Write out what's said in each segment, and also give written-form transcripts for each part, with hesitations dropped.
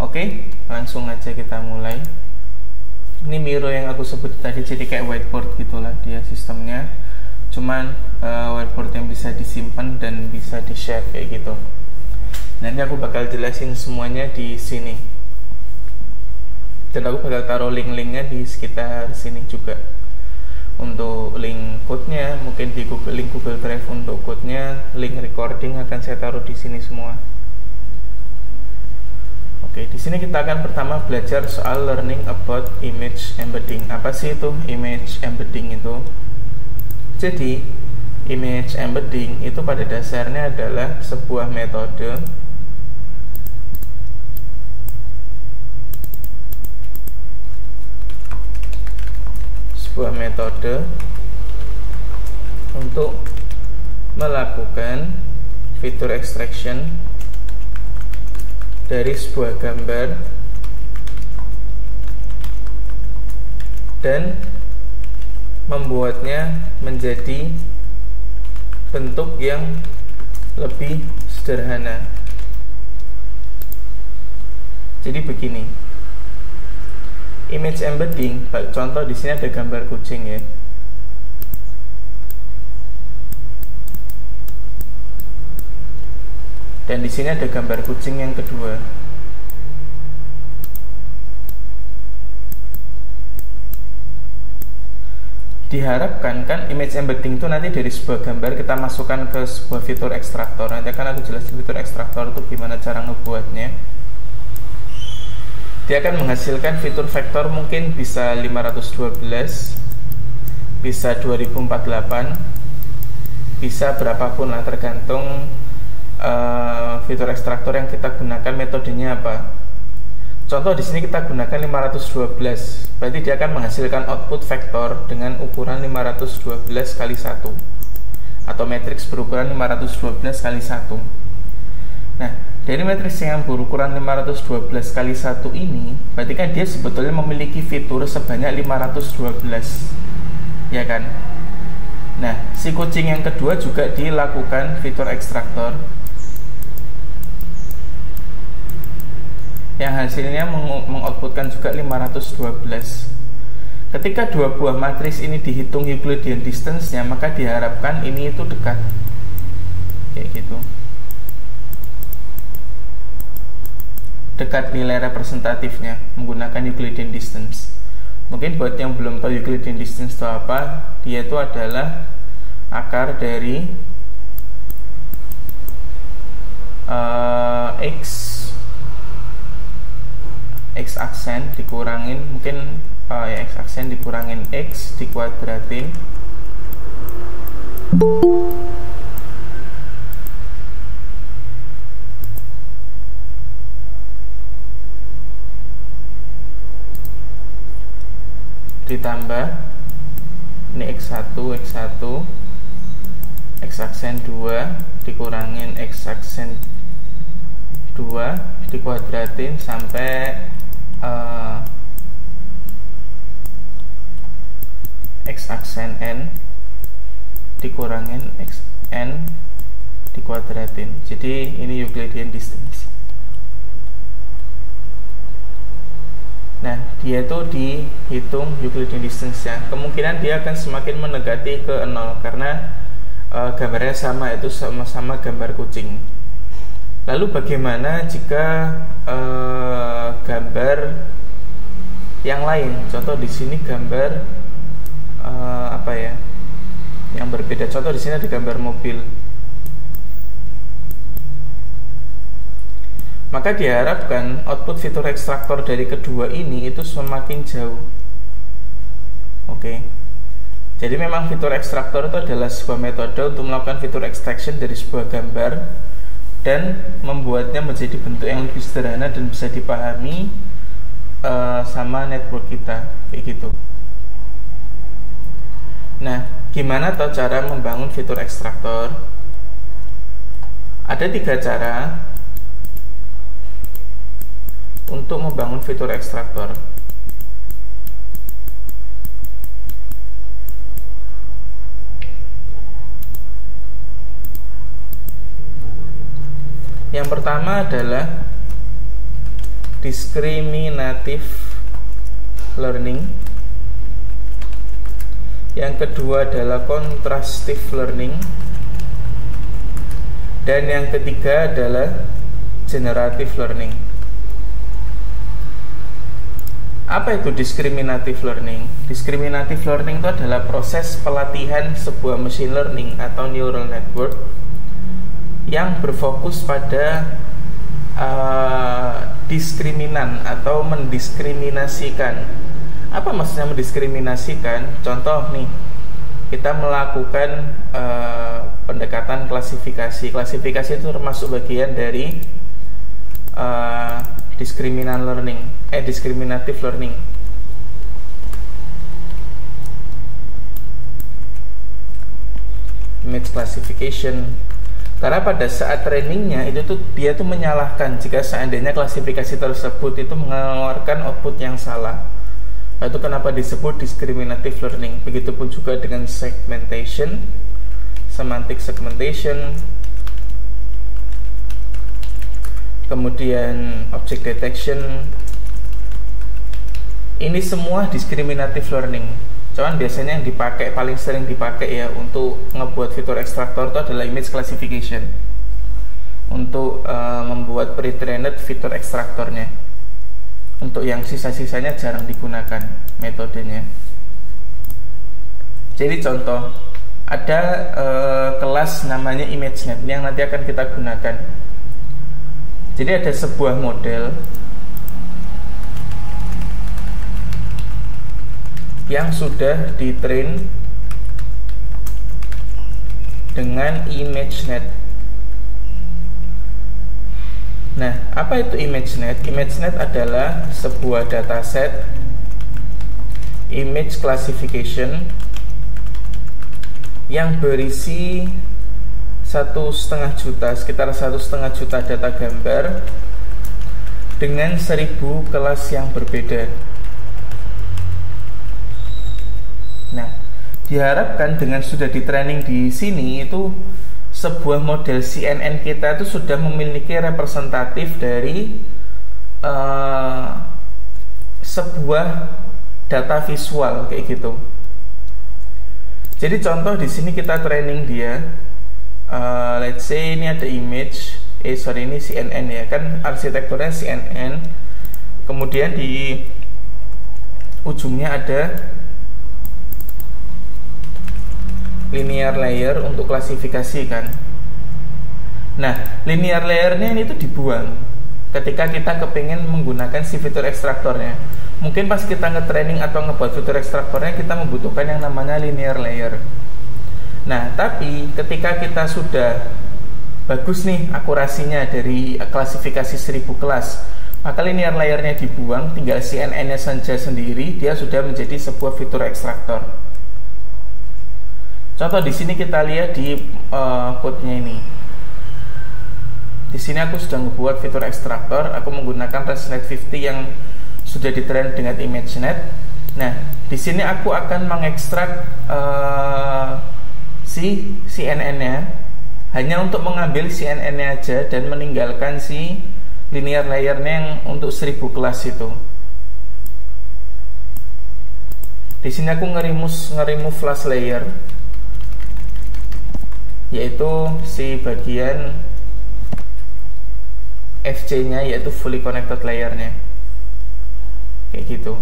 Oke, langsung aja kita mulai. Ini Miro yang aku sebut tadi, jadi kayak whiteboard gitulah dia sistemnya. Cuman whiteboard yang bisa disimpan dan bisa di share kayak gitu. Nanti aku bakal jelasin semuanya di sini. Dan aku bakal taruh link-linknya di sekitar sini juga. Untuk link code-nya mungkin di link Google Drive untuk code-nya, link recording akan saya taruh di sini semua. Oke, di sini kita akan pertama belajar soal learning about image embedding. Apa sih itu image embedding itu? Jadi, image embedding itu pada dasarnya adalah sebuah metode untuk melakukan fitur extraction dari sebuah gambar dan membuatnya menjadi bentuk yang lebih sederhana. Jadi begini, image embedding, contoh di sini ada gambar kucing ya. Dan di sini ada gambar kucing yang kedua. Diharapkan kan image embedding itu nanti dari sebuah gambar kita masukkan ke sebuah fitur ekstraktor. Nanti akan aku jelasin fitur ekstraktor itu gimana cara ngebuatnya. Dia akan menghasilkan fitur vektor mungkin bisa 512, bisa 2048, bisa berapapun lah, tergantung fitur ekstraktor yang kita gunakan metodenya apa. Contoh di sini kita gunakan 512, berarti dia akan menghasilkan output vektor dengan ukuran 512 kali 1 atau matriks berukuran 512 kali 1. Nah, dari matriks yang berukuran 512 kali 1 ini, berarti kan dia sebetulnya memiliki fitur sebanyak 512, ya kan? Nah, si kucing yang kedua juga dilakukan fitur ekstraktor yang hasilnya mengoutputkan juga 512. Ketika dua buah matriks ini dihitung Euclidean distance-nya, maka diharapkan ini itu dekat, kayak gitu, dekat nilai representatifnya menggunakan Euclidean distance. Mungkin buat yang belum tahu Euclidean distance itu apa, dia itu adalah akar dari x aksen dikurangin mungkin x aksen dikurangin x dikuadratin ditambah ini x1 x aksen 2 dikurangin x aksen 2 dikuadratin sampai x aksen n dikurangin x n dikuadratin. Jadi ini Euclidean distance. Nah, dia itu dihitung Euclidean distance-nya. Kemungkinan dia akan semakin mendekati ke 0 karena gambarnya sama, itu sama-sama gambar kucing. Lalu bagaimana jika gambar yang lain? Contoh di sini gambar apa ya? Yang berbeda. Contoh di sini ada gambar mobil. Maka diharapkan output fitur ekstraktor dari kedua ini itu semakin jauh. Oke. Jadi memang fitur ekstraktor itu adalah sebuah metode untuk melakukan fitur extraction dari sebuah gambar dan membuatnya menjadi bentuk yang lebih sederhana dan bisa dipahami sama network kita, kayak gitu. Nah, gimana tahu cara membangun fitur ekstraktor? Ada 3 cara untuk membangun fitur ekstraktor. Yang pertama adalah discriminative learning. Yang kedua adalah contrastive learning. Dan yang ketiga adalah generative learning. Apa itu discriminative learning? Discriminative learning itu adalah proses pelatihan sebuah machine learning atau neural network yang berfokus pada diskriminan atau mendiskriminasikan. Apa maksudnya mendiskriminasikan? Contoh nih, kita melakukan pendekatan klasifikasi. Klasifikasi itu termasuk bagian dari discriminative learning. Image classification. Karena pada saat trainingnya dia tuh menyalahkan jika seandainya klasifikasi tersebut itu mengeluarkan output yang salah. Itu kenapa disebut discriminative learning. Begitupun juga dengan segmentation, semantic segmentation, kemudian object detection. Ini semua discriminative learning. Cuman biasanya yang dipakai, paling sering dipakai ya untuk ngebuat fitur ekstraktor itu adalah image classification, untuk membuat pre-trained fitur ekstraktornya. Untuk yang sisa-sisanya jarang digunakan metodenya. Jadi contoh, ada kelas namanya ImageNet yang nanti akan kita gunakan. Jadi ada sebuah model yang sudah ditrain dengan ImageNet. Nah, apa itu ImageNet? ImageNet adalah sebuah dataset image classification yang berisi 1,5 juta, sekitar 1,5 juta data gambar dengan 1000 kelas yang berbeda. Nah, diharapkan dengan sudah di training di sini itu sebuah model CNN kita itu sudah memiliki representatif dari sebuah data visual kayak gitu. Jadi contoh di sini kita training dia, let's say ini ada image, ini CNN ya kan, arsitekturnya CNN. Kemudian di ujungnya ada linear layer untuk klasifikasi kan. Nah, linear layernya ini tuh dibuang ketika kita kepingin menggunakan si fitur ekstraktornya. Mungkin pas kita nge-training atau ngebuat fitur ekstraktornya kita membutuhkan yang namanya linear layer. Nah, tapi ketika kita sudah bagus nih akurasinya dari klasifikasi 1000 kelas, maka linear layernya dibuang, tinggal CNN-nya saja sendiri, dia sudah menjadi sebuah fitur ekstraktor. Contoh di sini kita lihat di code-nya ini. Di sini aku sudah membuat fitur ekstraktor. Aku menggunakan ResNet50 yang sudah ditrain dengan ImageNet. Nah, di sini aku akan mengekstrak si CNN-nya hanya untuk mengambil CNN-nya aja dan meninggalkan si linear layer-nya yang untuk 1000 kelas itu. Di sini aku nge-remove last layer, yaitu si bagian FC-nya, yaitu fully connected layer-nya. Kayak gitu.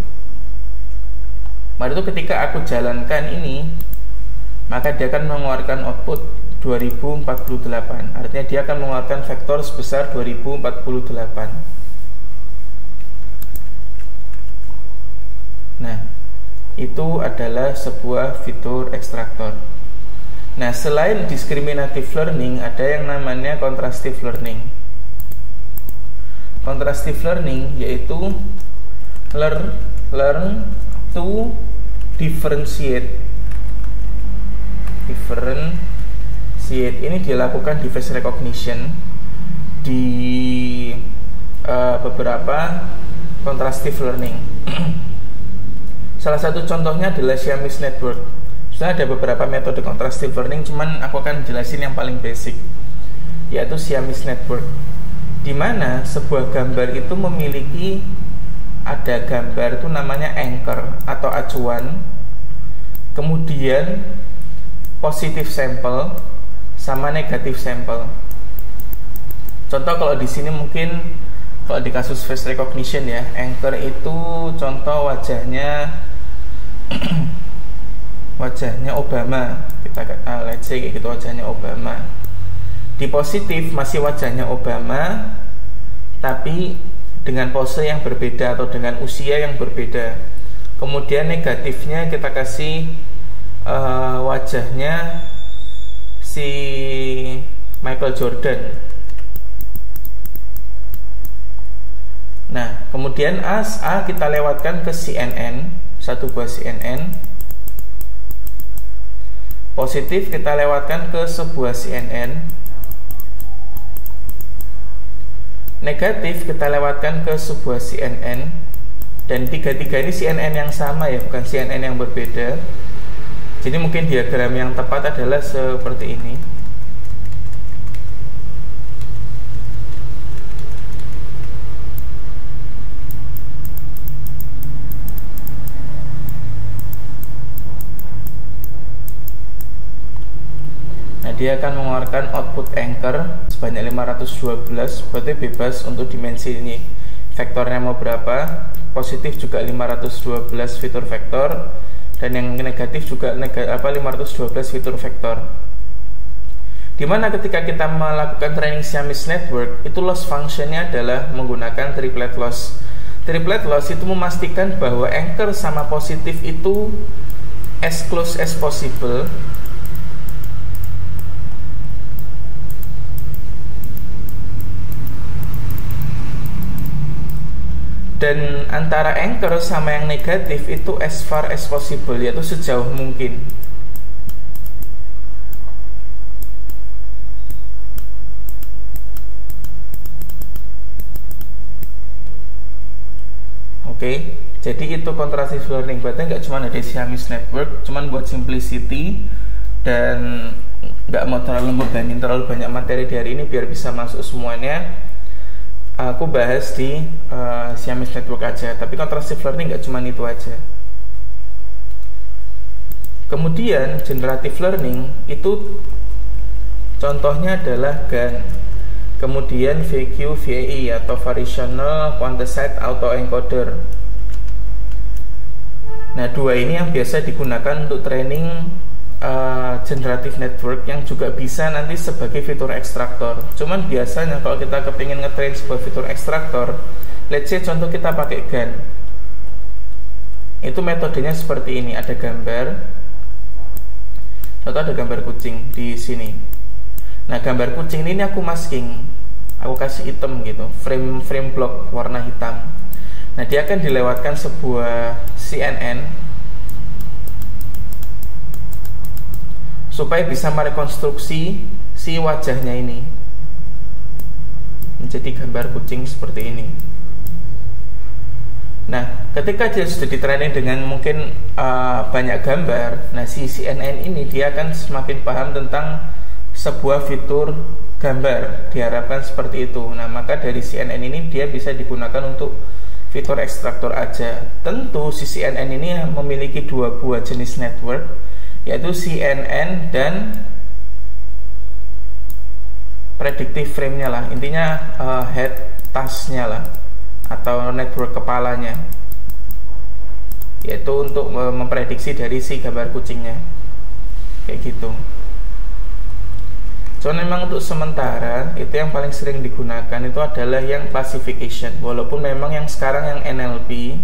Maka itu ketika aku jalankan ini, maka dia akan mengeluarkan output 2048. Artinya dia akan mengeluarkan vektor sebesar 2048. Nah, itu adalah sebuah fitur ekstraktor. Nah, selain discriminative learning, ada yang namanya contrastive learning. Contrastive learning yaitu learn to differentiate. Ini dilakukan di face recognition di beberapa contrastive learning. Salah satu contohnya adalah Siamese network. Sudah ada beberapa metode contrastive learning, cuman aku akan jelasin yang paling basic, yaitu Siamese network. di mana sebuah gambar itu memiliki ada gambar itu namanya anchor atau acuan, kemudian positif sampel sama negatif sampel. Contoh kalau di sini mungkin kalau di kasus face recognition ya, anchor itu contoh wajahnya wajahnya Obama, kita let's say kayak gitu, wajahnya Obama. Di positif masih wajahnya Obama, tapi dengan pose yang berbeda atau dengan usia yang berbeda. Kemudian negatifnya kita kasih wajahnya si Michael Jordan. Nah, kemudian A kita lewatkan ke CNN, satu buah CNN. Positif kita lewatkan ke sebuah CNN. Negatif kita lewatkan ke sebuah CNN. Dan tiga-tiga ini CNN yang sama ya, bukan CNN yang berbeda. Jadi mungkin diagram yang tepat adalah seperti ini. Dia akan mengeluarkan output anchor sebanyak 512, berarti bebas untuk dimensi ini vektornya mau berapa. Positif juga 512 fitur vektor, dan yang negatif juga 512 fitur vektor. Dimana ketika kita melakukan training Siamese network, itu loss functionnya adalah menggunakan triplet loss. Triplet loss itu memastikan bahwa anchor sama positif itu as close as possible, dan antara anchor sama yang negatif itu as far as possible, yaitu sejauh mungkin. Oke, jadi itu contrastive learning. Berarti nggak cuma ada Siamese network, cuman buat simplicity dan nggak mau terlalu membebanin terlalu banyak materi di hari ini biar bisa masuk semuanya. Aku bahas di Siamese network aja, tapi contrastive learning nggak cuma itu aja. Kemudian generative learning itu contohnya adalah GAN, kemudian VQ-VAE atau Variational Quantized Autoencoder. Nah, dua ini yang biasa digunakan untuk training generative network yang juga bisa nanti sebagai fitur ekstraktor. Cuman biasanya kalau kita kepingin ngetrain sebuah fitur ekstraktor, let's say contoh kita pakai GAN, itu metodenya seperti ini. Ada gambar, contoh ada gambar kucing di sini. Nah, gambar kucing ini aku masking, aku kasih hitam gitu, frame block warna hitam. Nah, dia akan dilewatkan sebuah CNN supaya bisa merekonstruksi si wajahnya ini menjadi gambar kucing seperti ini. Nah, ketika dia sudah ditraining dengan mungkin banyak gambar, nah si CNN ini dia akan semakin paham tentang sebuah fitur gambar, diharapkan seperti itu. Nah, maka dari CNN ini dia bisa digunakan untuk fitur ekstraktor aja. Tentu si CNN ini memiliki dua buah jenis network, yaitu CNN dan predictive frame-nya lah, intinya head task-nya lah, atau network kepalanya, yaitu untuk memprediksi dari si gambar kucingnya, kayak gitu. Cuman memang untuk sementara itu yang paling sering digunakan itu adalah yang classification, walaupun memang yang sekarang yang NLP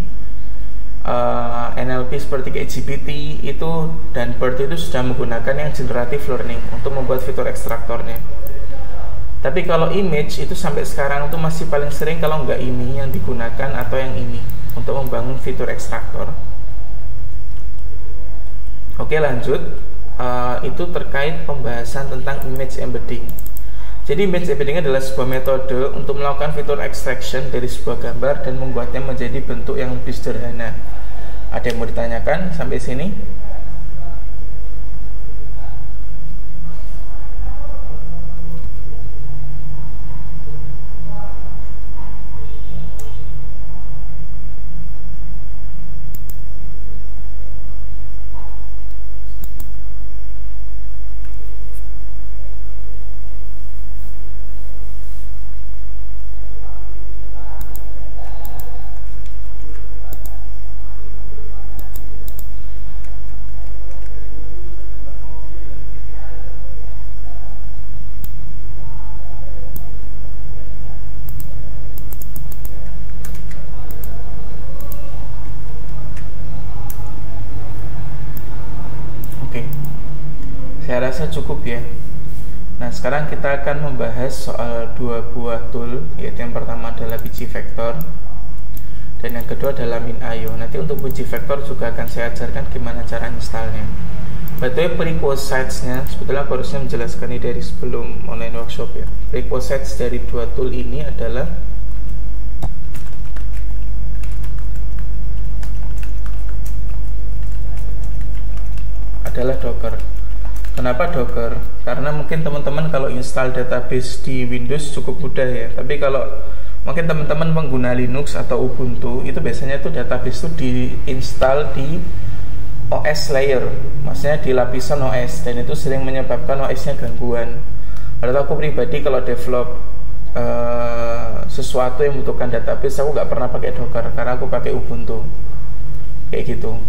seperti kayak GPT itu dan BERT itu sudah menggunakan yang generative learning untuk membuat fitur ekstraktornya. Tapi kalau image itu sampai sekarang itu masih paling sering kalau nggak ini yang digunakan atau yang ini untuk membangun fitur ekstraktor. Oke, lanjut. Itu terkait pembahasan tentang image embedding. Jadi image embedding adalah sebuah metode untuk melakukan fitur extraction dari sebuah gambar dan membuatnya menjadi bentuk yang lebih sederhana. Ada yang mau ditanyakan sampai sini? rasa cukup ya. Nah, sekarang kita akan membahas soal dua buah tool, yaitu yang pertama adalah Bgfactor dan yang kedua adalah MinIO. Nanti untuk Bgfactor juga akan saya ajarkan gimana cara installnya. Betul, prerequisitesnya sebetulnya aku harusnya menjelaskan ini dari sebelum online workshop ya. Prerequisites dari dua tool ini adalah Docker. Kenapa Docker? Karena mungkin teman-teman kalau install database di Windows cukup mudah ya. Tapi kalau mungkin teman-teman pengguna Linux atau Ubuntu, itu biasanya tuh database itu diinstal di OS layer, maksudnya di lapisan OS, dan itu sering menyebabkan OS-nya gangguan. Padahal aku pribadi kalau develop sesuatu yang membutuhkan database, aku nggak pernah pakai Docker karena aku pakai Ubuntu, kayak gitu.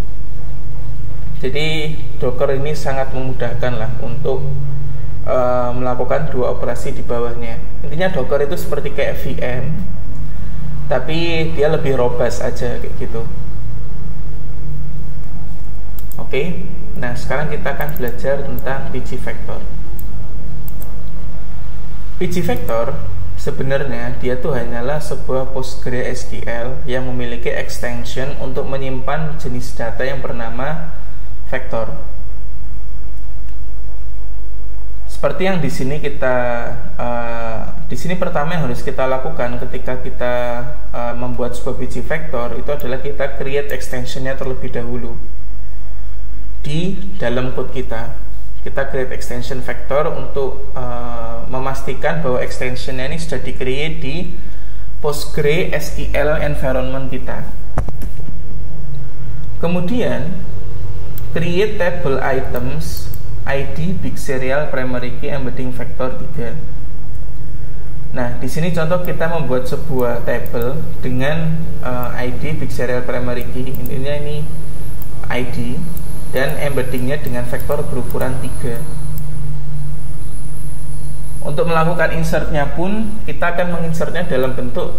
Jadi Docker ini sangat memudahkan lah untuk melakukan dua operasi di bawahnya. Intinya Docker itu seperti kayak VM, tapi dia lebih robust aja kayak gitu. Oke, nah sekarang kita akan belajar tentang Bgfactor. Bgfactor sebenarnya dia tuh hanyalah sebuah PostgreSQL yang memiliki extension untuk menyimpan jenis data yang bernama vektor. Seperti yang di sini di sini pertama yang harus kita lakukan ketika kita membuat sebuah Bgfactor itu adalah kita create extensionnya terlebih dahulu di dalam code kita. Kita create extension vector untuk memastikan bahwa extensionnya ini sudah di-create di PostgreSQL environment kita. Kemudian create table items ID big serial primary key embedding vector 3. Nah, di sini contoh kita membuat sebuah table dengan ID big serial primary key, intinya ini ID, dan embeddingnya dengan vektor berukuran 3. Untuk melakukan insertnya pun kita akan menginsertnya dalam bentuk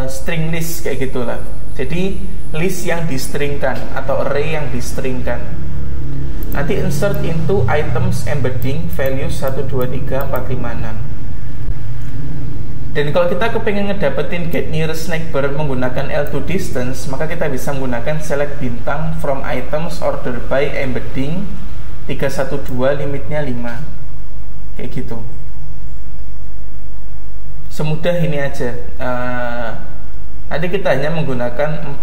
string list kayak gitulah. Jadi list yang distringkan atau array yang distringkan. Nanti insert into items embedding value 1, 2, 3, 4, 5, 6. Dan kalau kita kepengen ngedapetin get nearest neighbor menggunakan L2 distance, maka kita bisa menggunakan select bintang from items order by embedding 312 limitnya 5. Kayak gitu. Semudah ini aja. Nanti kita hanya menggunakan 4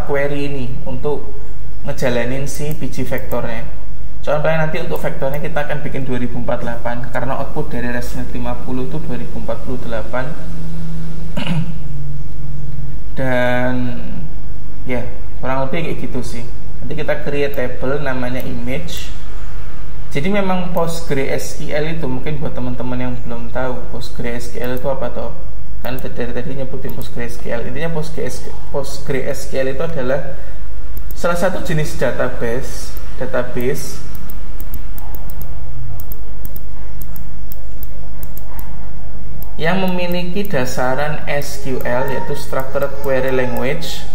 query ini untuk ngejalanin si Bgfactornya. Contohnya nanti untuk vektornya kita akan bikin 2048 karena output dari ResNet 50 itu 2048. Dan ya kurang lebih kayak gitu sih. Nanti kita create table namanya image. Jadi memang PostgreSQL itu mungkin buat teman-teman yang belum tahu PostgreSQL itu apa toh? Kan dari tadi nyebutin PostgreSQL. Intinya PostgreSQL itu adalah salah satu jenis database yang memiliki dasaran SQL, yaitu Structured Query Language,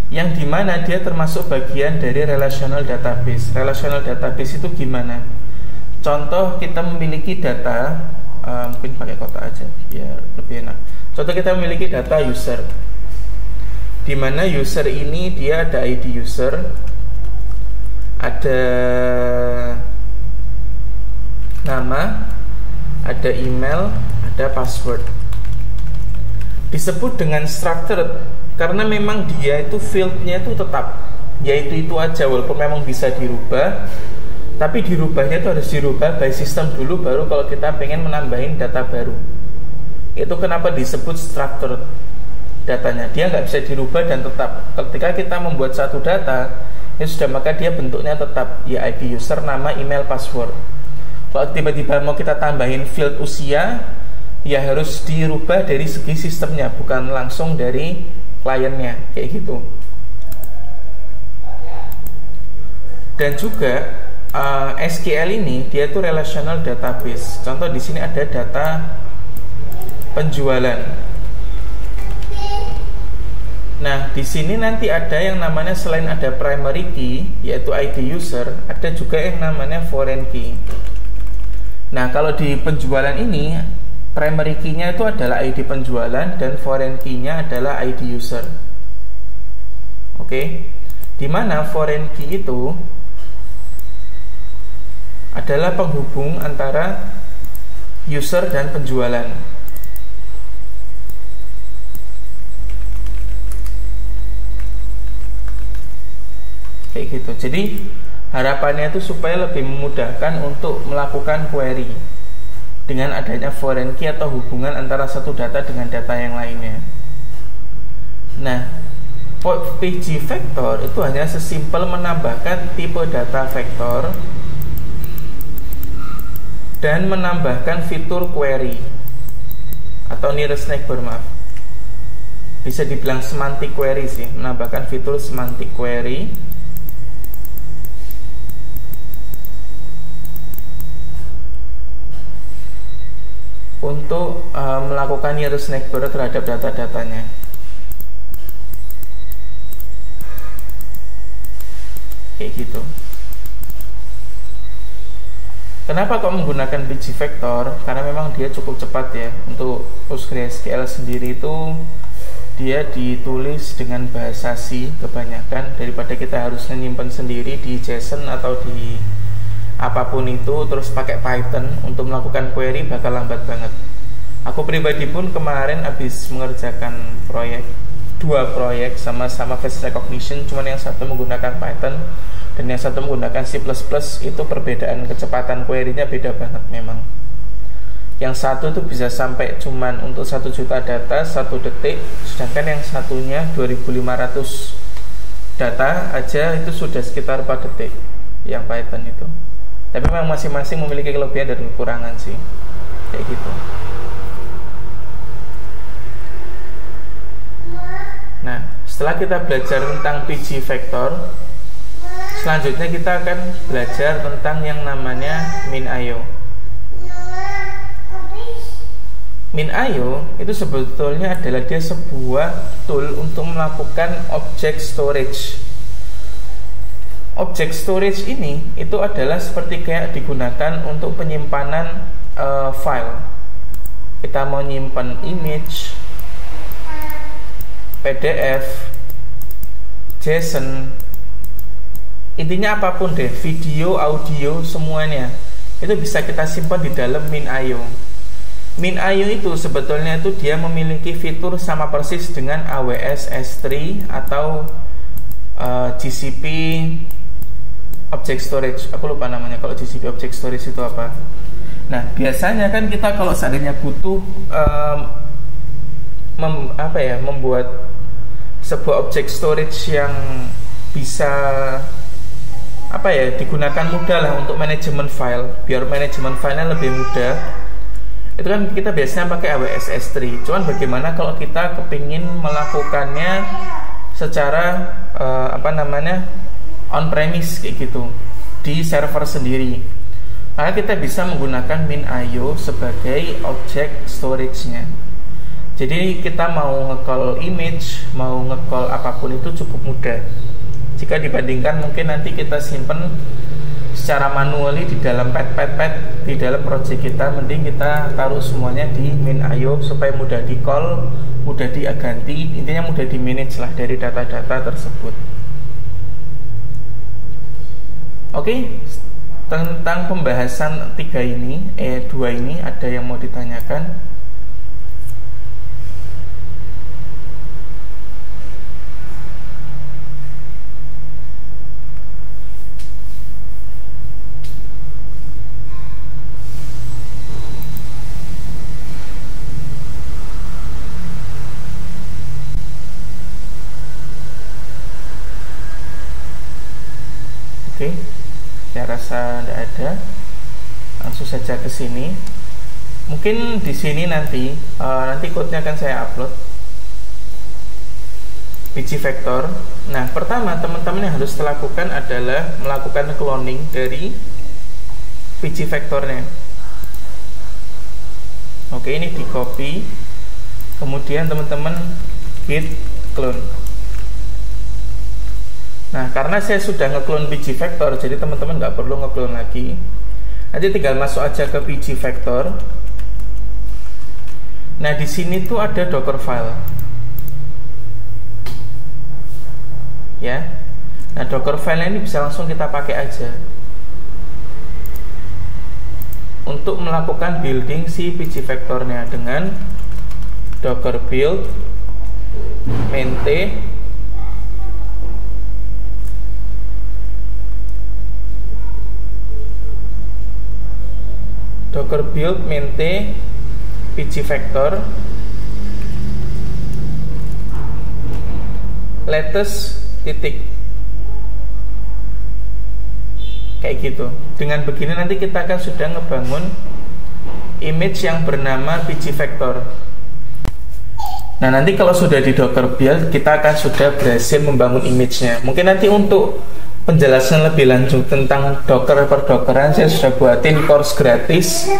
yang dimana dia termasuk bagian dari relational database. Relational database itu gimana? Contoh kita memiliki data, mungkin pakai kotak aja biar lebih enak. Contoh kita memiliki data user, dimana user ini dia ada ID user, ada nama, ada email, ada password. Disebut dengan structured karena memang dia itu fieldnya itu tetap, yaitu itu aja, walaupun memang bisa dirubah, tapi dirubahnya itu harus dirubah by system dulu, baru kalau kita pengen menambahin data baru. Itu kenapa disebut structured datanya. Dia nggak bisa dirubah dan tetap. Ketika kita membuat satu data, ya sudah, maka dia bentuknya tetap, ya ID user, nama, email, password. Kalau tiba-tiba mau kita tambahin field usia, ya harus dirubah dari segi sistemnya, bukan langsung dari kliennya, kayak gitu. Dan juga SQL ini dia itu relational database. Contoh di sini ada data penjualan. Nah, di sini nanti ada yang namanya, selain ada primary key yaitu ID user, ada juga yang namanya foreign key. Nah, kalau di penjualan ini primary key-nya itu adalah ID penjualan dan foreign key-nya adalah ID user. Oke. Di mana foreign key itu adalah penghubung antara user dan penjualan. Kayak gitu. Jadi harapannya itu supaya lebih memudahkan untuk melakukan query dengan adanya foreign key atau hubungan antara satu data dengan data yang lainnya. Nah, PG vector itu hanya sesimpel menambahkan tipe data vektor dan menambahkan fitur query atau nearest neighbor, maaf. Bisa dibilang semantic query sih, menambahkan fitur semantic query untuk melakukan nearest neighbor terhadap data-datanya. Kayak gitu. Kenapa kok menggunakan PG vector? Karena memang dia cukup cepat ya. Untuk PostgreSQL sendiri itu dia ditulis dengan bahasa C kebanyakan, daripada kita harus menyimpan sendiri di JSON atau di apapun itu terus pakai Python untuk melakukan query, bakal lambat banget. Aku pribadi pun kemarin habis mengerjakan dua proyek sama-sama face recognition, cuman yang satu menggunakan Python dan yang satu menggunakan C++. Itu perbedaan kecepatan query-nya beda banget memang. Yang satu itu bisa sampai cuman untuk 1 juta data 1 detik, sedangkan yang satunya 2500 data aja itu sudah sekitar 4 detik yang Python itu. Tapi memang masing-masing memiliki kelebihan dan kekurangan sih, kayak gitu. Nah, setelah kita belajar tentang PG vector, selanjutnya kita akan belajar tentang yang namanya min.io. Min.io itu sebetulnya adalah dia sebuah tool untuk melakukan object storage. Object storage ini itu adalah seperti kayak digunakan untuk penyimpanan file. Kita mau nyimpan image, PDF, JSON, intinya apapun deh, video, audio, semuanya itu bisa kita simpan di dalam min.io. Min.io itu sebetulnya itu dia memiliki fitur sama persis dengan AWS S3 atau GCP Object Storage. Aku lupa namanya kalau GCP Object Storage itu apa. Nah, biasanya kan kita kalau seandainya butuh membuat sebuah object storage yang bisa digunakan mudah lah untuk manajemen file, biar manajemen filenya lebih mudah. Itu kan kita biasanya pakai AWS S3. Cuman bagaimana kalau kita kepingin melakukannya secara on premise kayak gitu, di server sendiri? Maka kita bisa menggunakan min.io sebagai object storage-nya. Jadi kita mau nge-call image, mau nge-call apapun itu cukup mudah. Jika dibandingkan mungkin nanti kita simpen secara manually di dalam pad di dalam project kita, mending kita taruh semuanya di min.io supaya mudah di-call, mudah diganti, intinya mudah di-manage lah dari data-data tersebut. Oke, tentang pembahasan 2 ini ada yang mau ditanyakan? Oke, saya rasa tidak ada. Langsung saja ke sini. Mungkin di sini nanti code-nya akan saya upload. PG vector. Nah, pertama teman-teman yang harus lakukan adalah melakukan cloning dari PG vectornya. Oke, ini di copy. Kemudian teman-teman git clone. Nah, karena saya sudah ngeklon pgvector, jadi teman-teman nggak perlu ngeklon lagi. Nanti tinggal masuk aja ke pgvector. Nah, di sini tuh ada docker file. Ya. Nah, docker file ini bisa langsung kita pakai aja untuk melakukan building si pgvectornya dengan docker build maintain docker build maintain pgvector latest titik kayak gitu. Dengan begini nanti kita akan sudah ngebangun image yang bernama pgvector. Nah, nanti kalau sudah di docker build, kita akan sudah berhasil membangun image-nya. Mungkin nanti untuk penjelasan lebih lanjut tentang docker per dockeran, saya sudah buatin course gratis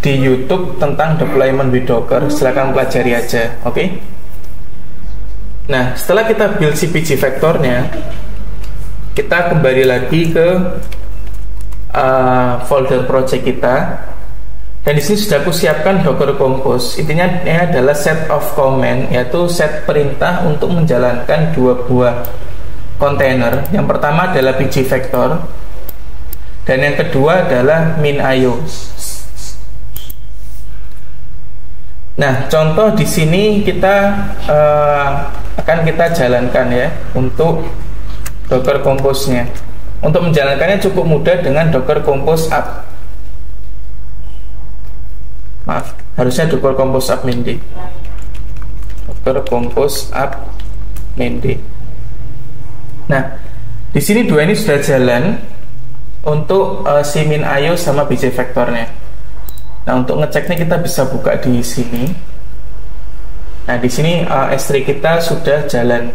di YouTube tentang deployment with docker. Silahkan pelajari aja, oke? Nah, setelah kita build si pgvectornya, kita kembali lagi ke folder project kita, dan di sini sudah aku siapkan docker compose. Intinya ini adalah set of command, yaitu set perintah untuk menjalankan dua buah kontainer. Yang pertama adalah pgvector, dan yang kedua adalah min.io. Nah, contoh di sini kita akan kita jalankan ya untuk docker compose-nya. Untuk menjalankannya cukup mudah dengan docker compose app. Maaf, harusnya docker compose app min.d. Docker compose app min.d. Nah, di sini dua ini sudah jalan untuk si min.io sama pgvectornya. Nah, untuk ngeceknya kita bisa buka di sini. Nah, di sini S3 kita sudah jalan.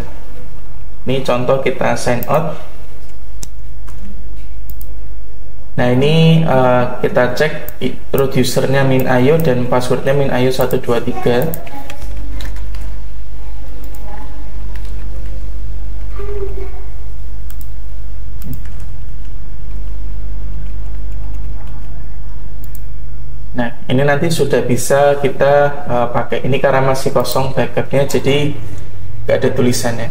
Ini contoh kita sign out. Nah, ini kita cek root usernya min.io dan passwordnya min.io 123. Nah, ini nanti sudah bisa kita pakai. Ini karena masih kosong backupnya, jadi nggak ada tulisannya.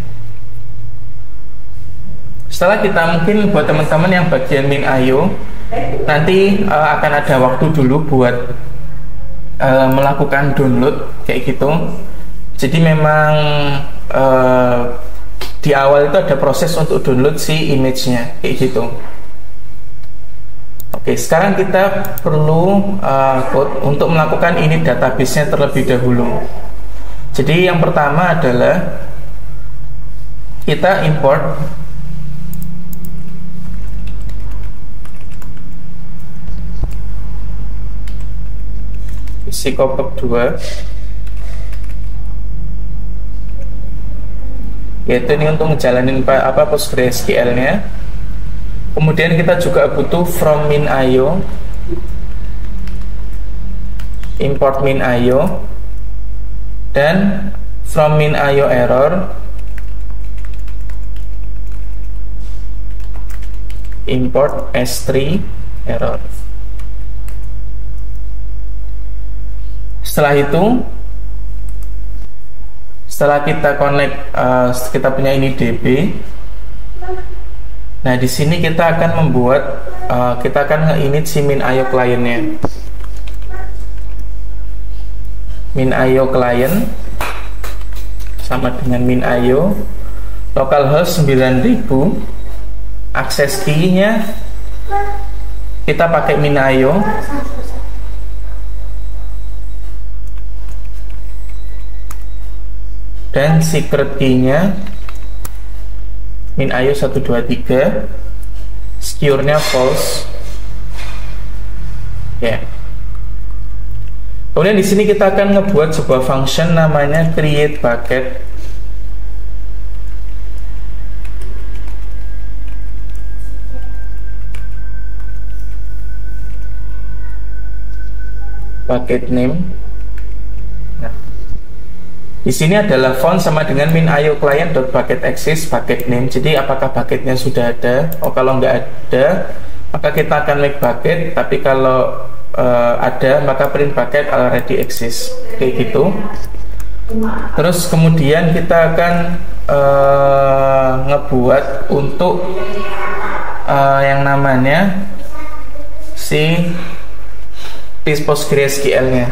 Setelah kita mungkin buat teman-teman yang bagian min.io, nanti akan ada waktu dulu buat melakukan download kayak gitu. Jadi memang di awal itu ada proses untuk download si image-nya kayak gitu. Oke, sekarang kita perlu code untuk melakukan ini database-nya terlebih dahulu. Jadi yang pertama adalah kita import isi copy 2, yaitu ini untuk ngejalanin PostgreSQL nya. Kemudian kita juga butuh from min.io, import min.io, dan from min.io error, import S3 error. Setelah itu, setelah kita connect, kita punya ini DB. Nah, di sini kita akan membuat, kita akan nge-init si min.io client-nya. Min.io client sama dengan min.io, localhost 9000, akses key-nya kita pakai min.io. Dan secret key-nya min.io 123, secure-nya false. Ya. Kemudian di sini kita akan ngebuat sebuah function namanya create bucket. Bucket name. Nah, Di sini adalah font sama dengan min.io client.bucket access bucket name. Jadi apakah bucketnya sudah ada? Oh, kalau nggak ada, maka kita akan make bucket. Tapi kalau ada, maka print bucket already exist. Kayak gitu. Terus kemudian kita akan ngebuat untuk yang namanya si PostgreSQL-nya.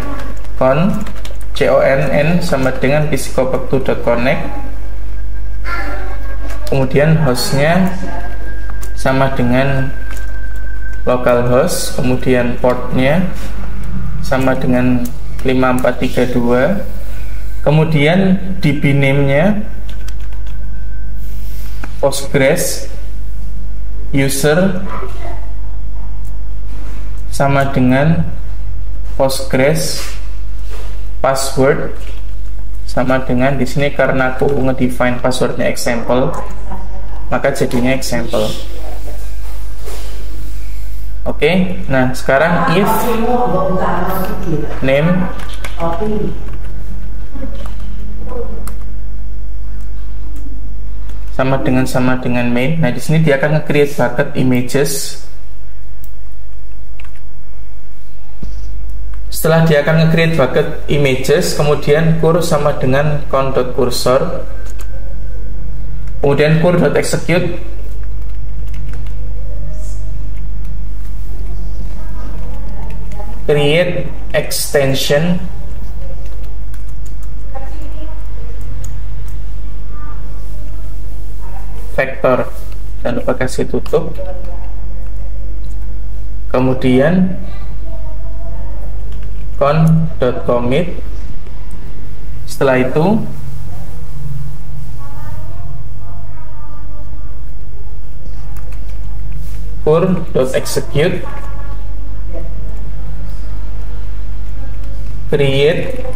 conn sama dengan physicopack2.connect, kemudian hostnya sama dengan localhost, kemudian portnya sama dengan 5432, kemudian DB name-nya Postgres user sama dengan Postgres password sama dengan, di sini karena aku ngedefine passwordnya example, maka jadinya example. Oke, nah sekarang if name sama dengan main. Nah di sini dia akan nge-create bucket images. Setelah dia akan nge-create bucket images, kemudian cur sama dengan count.cursor, kemudian cur.execute, create extension vector, jangan lupa kasih tutup, kemudian con.commit. Setelah itu cur.execute, create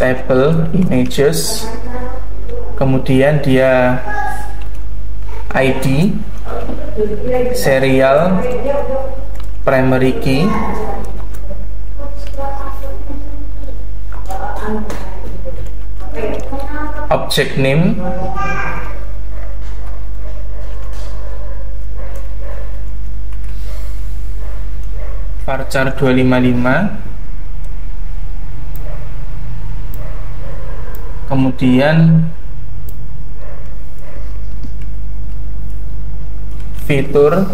table images, kemudian dia ID, serial, primary key, object name, varchar 255, kemudian fitur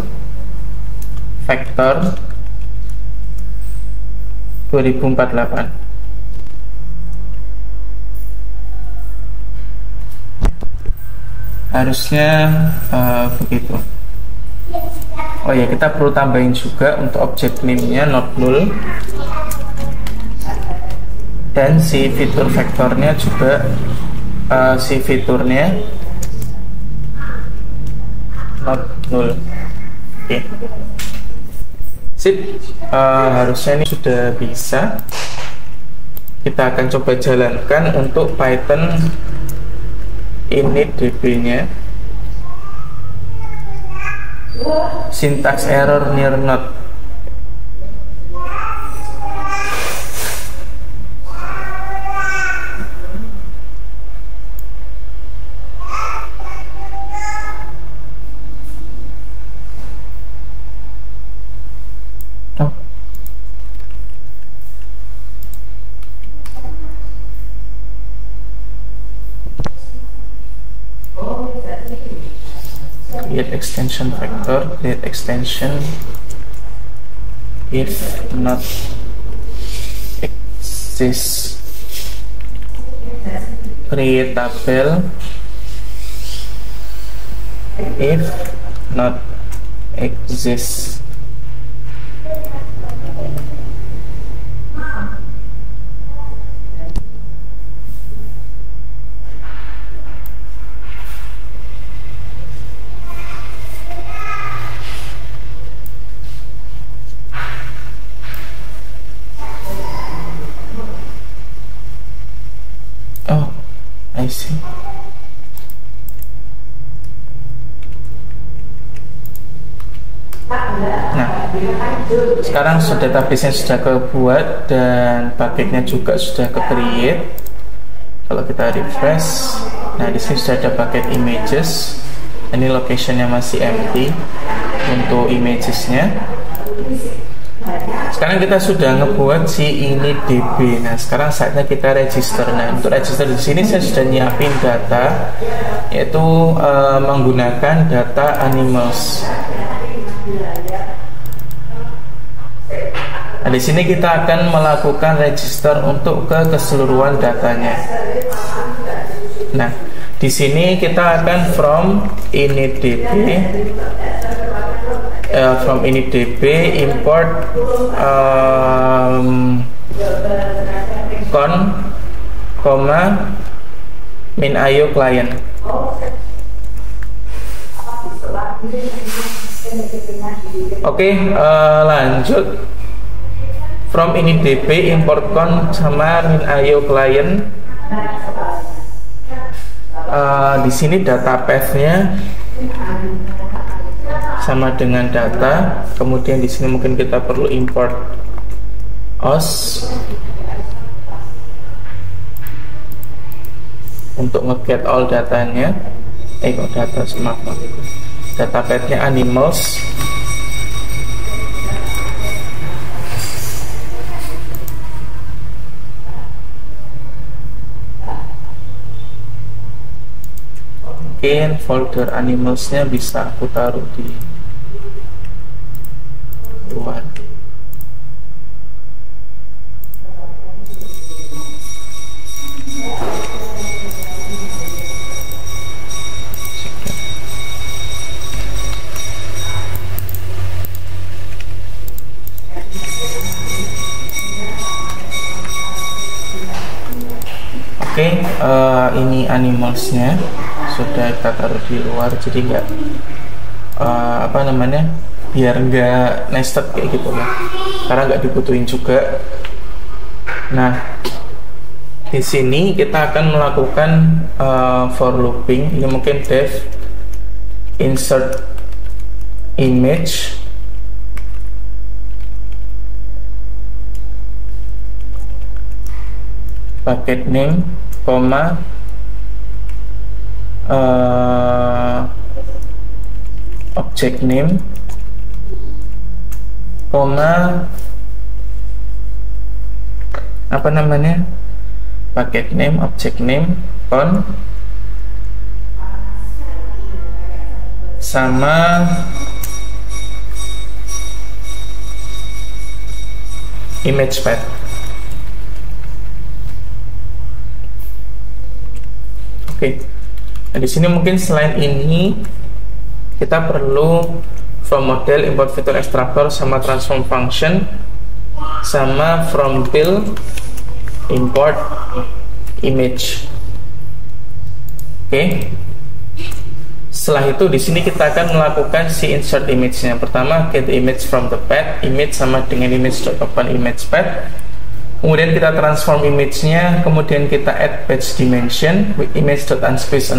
vector 2048. Harusnya begitu. Oh ya, kita perlu tambahin juga untuk object name-nya not null, dan si fitur vektornya juga si fiturnya not null. Oke. Sip, harusnya ini sudah bisa. Kita akan coba jalankan untuk Python init db-nya. Syntax error near not. Create extension vector, create extension if not exist, create tabel if not exist. I see. Nah, sekarang database-nya sudah kebuat dan bucketnya juga sudah ke-create. Kalau kita refresh, nah di sini sudah ada bucket images. Ini location-nya masih empty untuk imagesnya. Sekarang kita sudah ngebuat si ini DB. Nah, sekarang saatnya kita register. Nah, untuk register di sini saya sudah nyiapin data, yaitu menggunakan data animals. Nah, di sini kita akan melakukan register untuk keseluruhan datanya. Nah, di sini kita akan from initdb import con, min io client. Oke, lanjut. From initdb import con sama min io client. Di sini data path-nya sama dengan data. Kemudian di sini mungkin kita perlu import os untuk nge-get all datanya. Maaf, data path-nya animals. Mungkin folder animalsnya bisa aku taruh di luar. Oke, ini animalsnya sudah kita taruh di luar, jadi nggak biar nggak nested kayak gitu lah, karena nggak dibutuhin juga. Nah, di sini kita akan melakukan for looping. Ini mungkin dev insert image bucket name, object name, bucket name, object name, con, sama image path. Oke. Nah, di sini mungkin selain ini kita perlu from model import fitur extractor sama transform function, sama from build import image. Oke. Setelah itu di sini kita akan melakukan si insert image-nya. Pertama get image from the path, image sama dengan image.open image path. Kemudian kita transform image-nya, kemudian kita add batch dimension with image.unspace 0.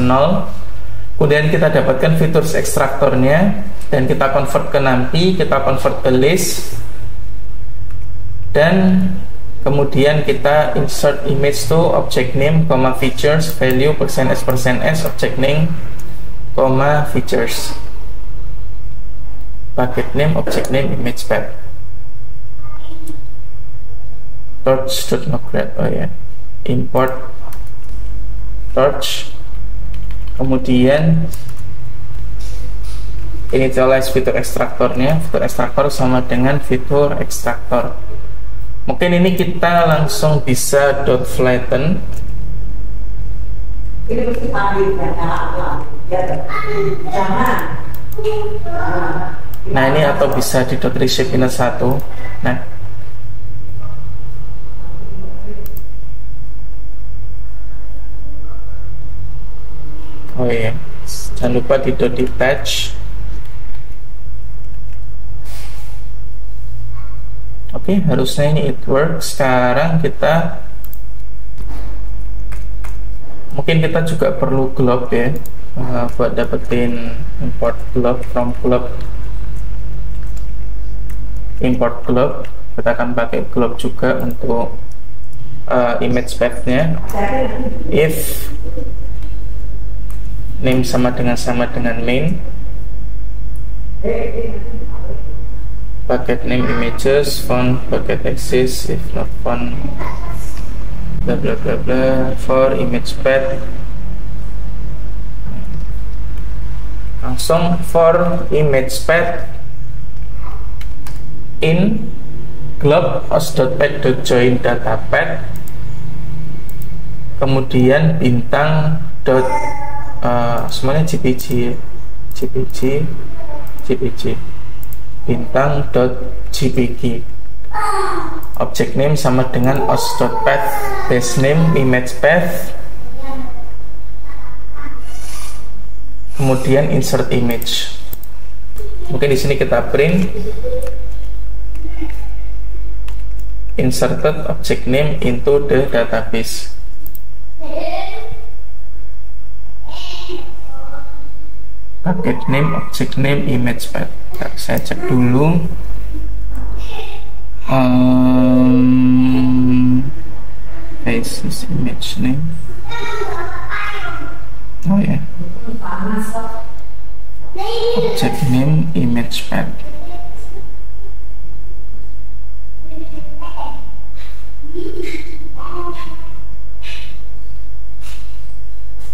Kemudian kita dapatkan fitur ekstraktornya dan kita convert ke NumPy, kita convert ke list, dan kemudian kita insert image to object name, features, value, %s, object name, features, bucket name, object name, image path. Torch.node, import torch, kemudian initialize fitur ekstraktornya. Fitur ekstraktor sama dengan fitur ekstraktor. Mungkin ini kita langsung bisa .flatten. Nah, ini atau bisa di .reshape -1. Nah, oh iya, jangan lupa di .detach. Oke, harusnya ini it works. Sekarang kita mungkin kita juga perlu glob ya, buat dapetin import glob from glob. import globe. Kita akan pakai globe juga untuk image path-nya. If name sama dengan main, packet name images found packet exists, if not found bla bla bla bla. For image path, langsung for image path in globe os.path.join data path, kemudian bintang dot semuanya jpg bintang dot jpg. Object name sama dengan os.path base name image path, kemudian insert image. Mungkin di sini kita print inserted object name into the database. Packet name, object name, image path. Saya cek dulu. Basis image name. Oh ya. Yeah. Object name, image path.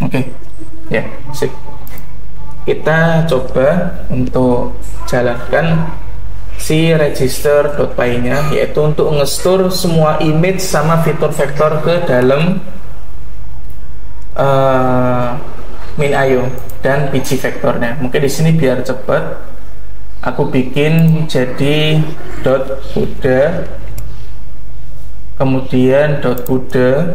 Oke, ya, sip. Kita coba untuk jalankan si register.py-nya, yaitu untuk nge-store semua image sama fitur vektor ke dalam min.io dan pg vektornya. Mungkin di sini biar cepat, aku bikin jadi .buda, kemudian .buda,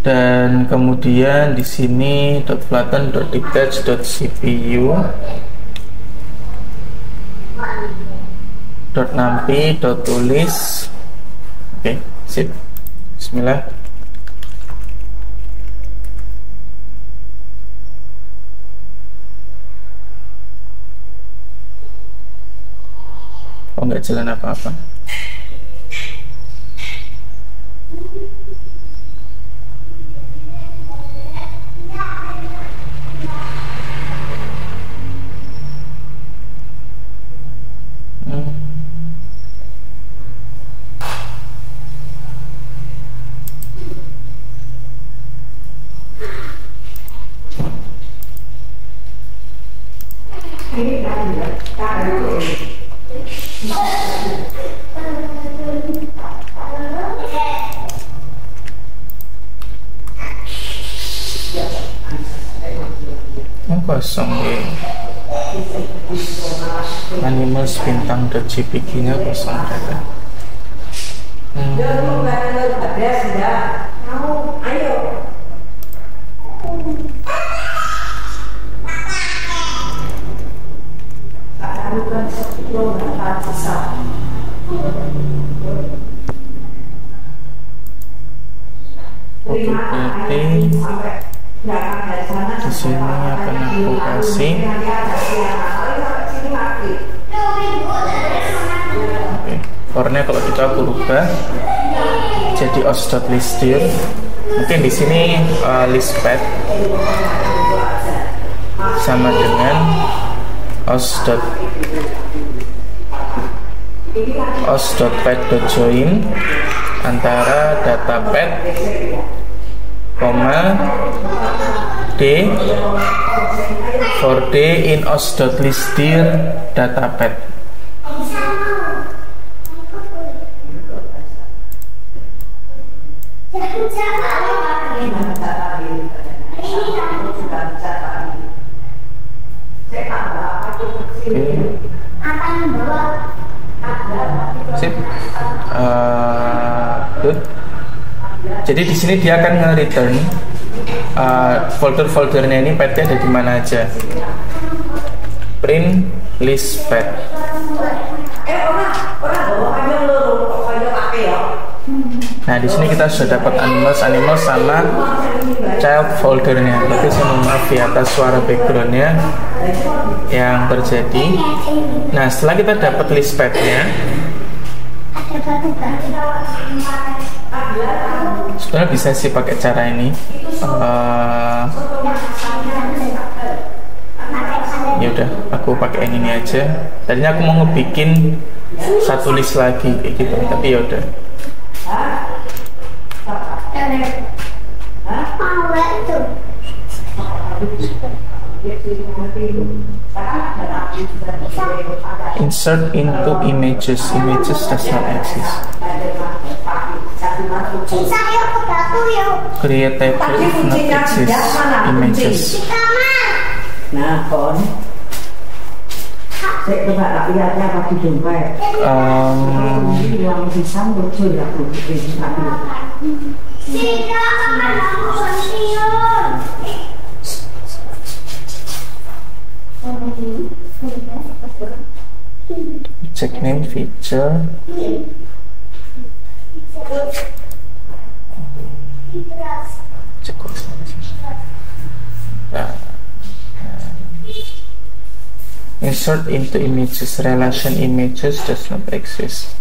dan kemudian di sini .flatten, .detach, .cpu, .numpy, .tulis. Oke, sip. Bismillah. Oh, nggak jalan apa-apa. Kosong ya. Animals bintang .jpg nya kosong ternyata. Di sini akan aku kasih fornya kalau kita aku rubah jadi os.listdir. Mungkin di sini list path sama dengan os.path.join antara data path, d for d in os.listdir data path. Sip. Good. Jadi di sini dia akan nge-return folder-foldernya ini path-nya ada di mana aja. Print list path. Nah, di sini kita sudah dapat animals sama child foldernya. Berarti saya mohon maaf di atas suara backgroundnya yang terjadi. Nah, setelah kita dapat list path-nya, sebenarnya bisa sih pakai cara ini. Ya udah, aku pakai ini aja. Tadinya aku mau ngebikin satu list lagi kayak gitu, tapi ya udah. Insert into images. Images does not exist. Create table if not exist. Images. Nah, kon. Saya coba lihatnya pakai dompet. Yang bisa muncul ya, Bu. Check name feature. Check insert into images. Relation images does not exist.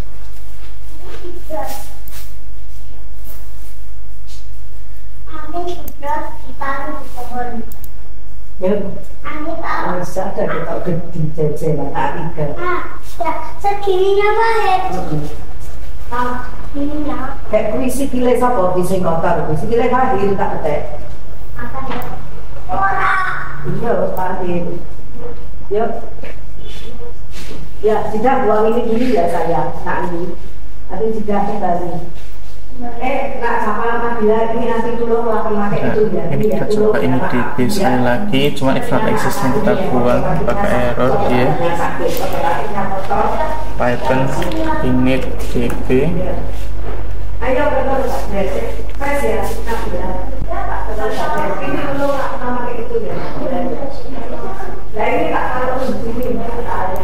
Ya, bisa ada kita di jajaran A3. Segininya Pak. Ininya. Kayak kuisi pilih siapa bisa ngotor, kuisi pilih hadir tak ada. Apa ya? Orang. Iya, hadir. Yuk. Ya, sudah buang ini dulu ya saya. Nah ini, nanti sudah kembali. Nggak sama Nabila ini nanti dulu akan pakai itu ya. Ini kita coba ini DB sekali lagi, cuma if not existing kita buang pakai error dia. Python init DB. Ayo betul Pak, ya Nabila. Ini dulu akan pakai itu ya. Nah ini tak tahu di sini. Ayo,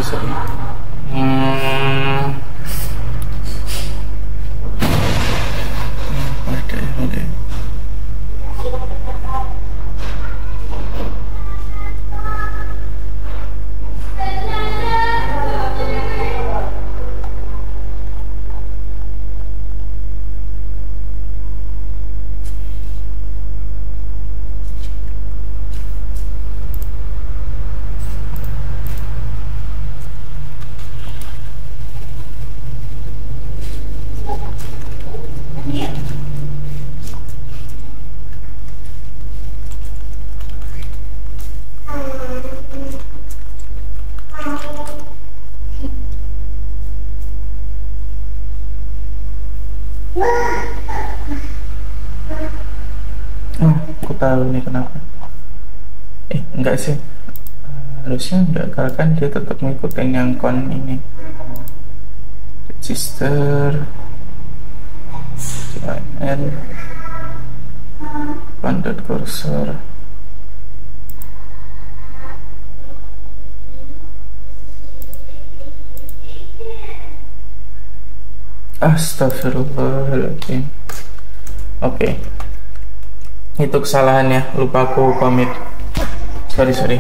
sorry. Ada. Aku tahu nih kenapa. Enggak sih. Harusnya enggak, karena kan dia tetap ngikutin yang kon ini. Register CIN Pandot cursor. Astagfirullahaladzim. Oke. Itu kesalahannya, lupa aku commit. Sorry.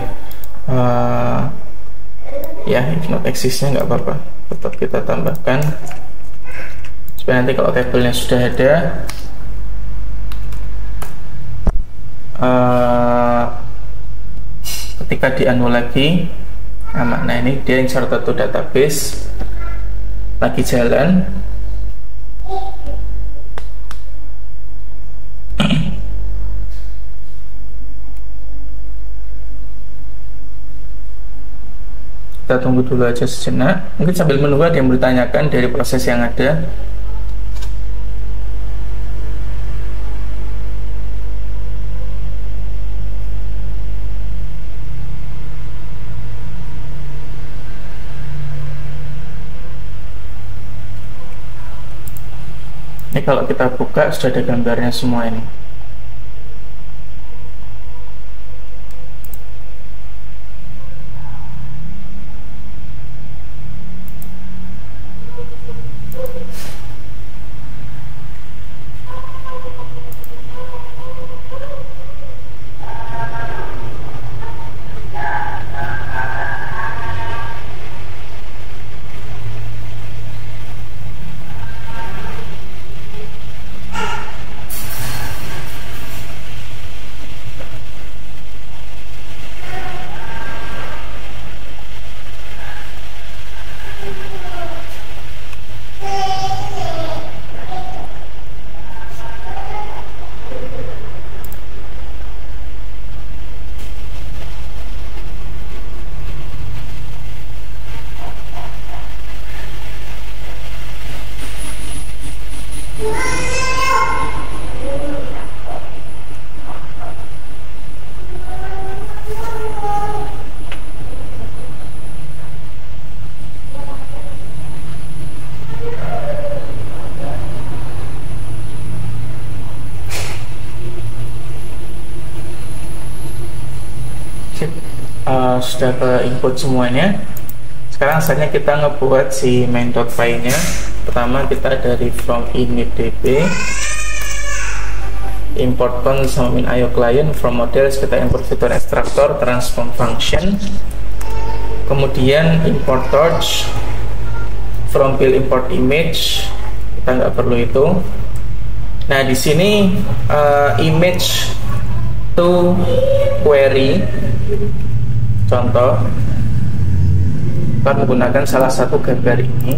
Ya, if not existnya nggak apa-apa, tetap kita tambahkan supaya nanti kalau tabelnya sudah ada, ketika di-unroll lagi, nah ini dia insert to database lagi jalan. Kita tunggu dulu aja sejenak. Mungkin sambil menunggu ada yang bertanyakan dari proses yang ada. Ini kalau kita buka sudah ada gambarnya semua ini. Sudah ke input semuanya. Sekarang saatnya kita ngebuat si main.py nya. Pertama kita dari from init.db, import con sama min.io client. From models kita import fitur extractor, transform function, kemudian import torch. From build import image, kita nggak perlu itu. Nah di sini image to query, contoh kita menggunakan salah satu gambar ini,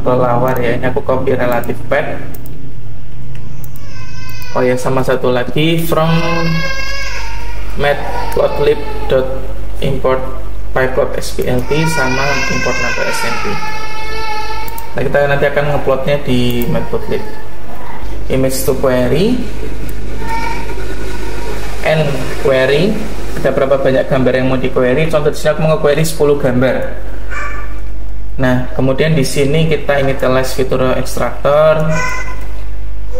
kelelawar ya. Ini aku copy relative path. Oh ya, sama satu lagi from matplotlib.import pyplot.splt sama import .snp. Nah kita nanti akan ngeplotnya di matplotlib. Image to query and query. Ada berapa banyak gambar yang mau di query? Contoh di sini aku mau query 10 gambar. Nah, kemudian di sini kita initialize fitur extractor,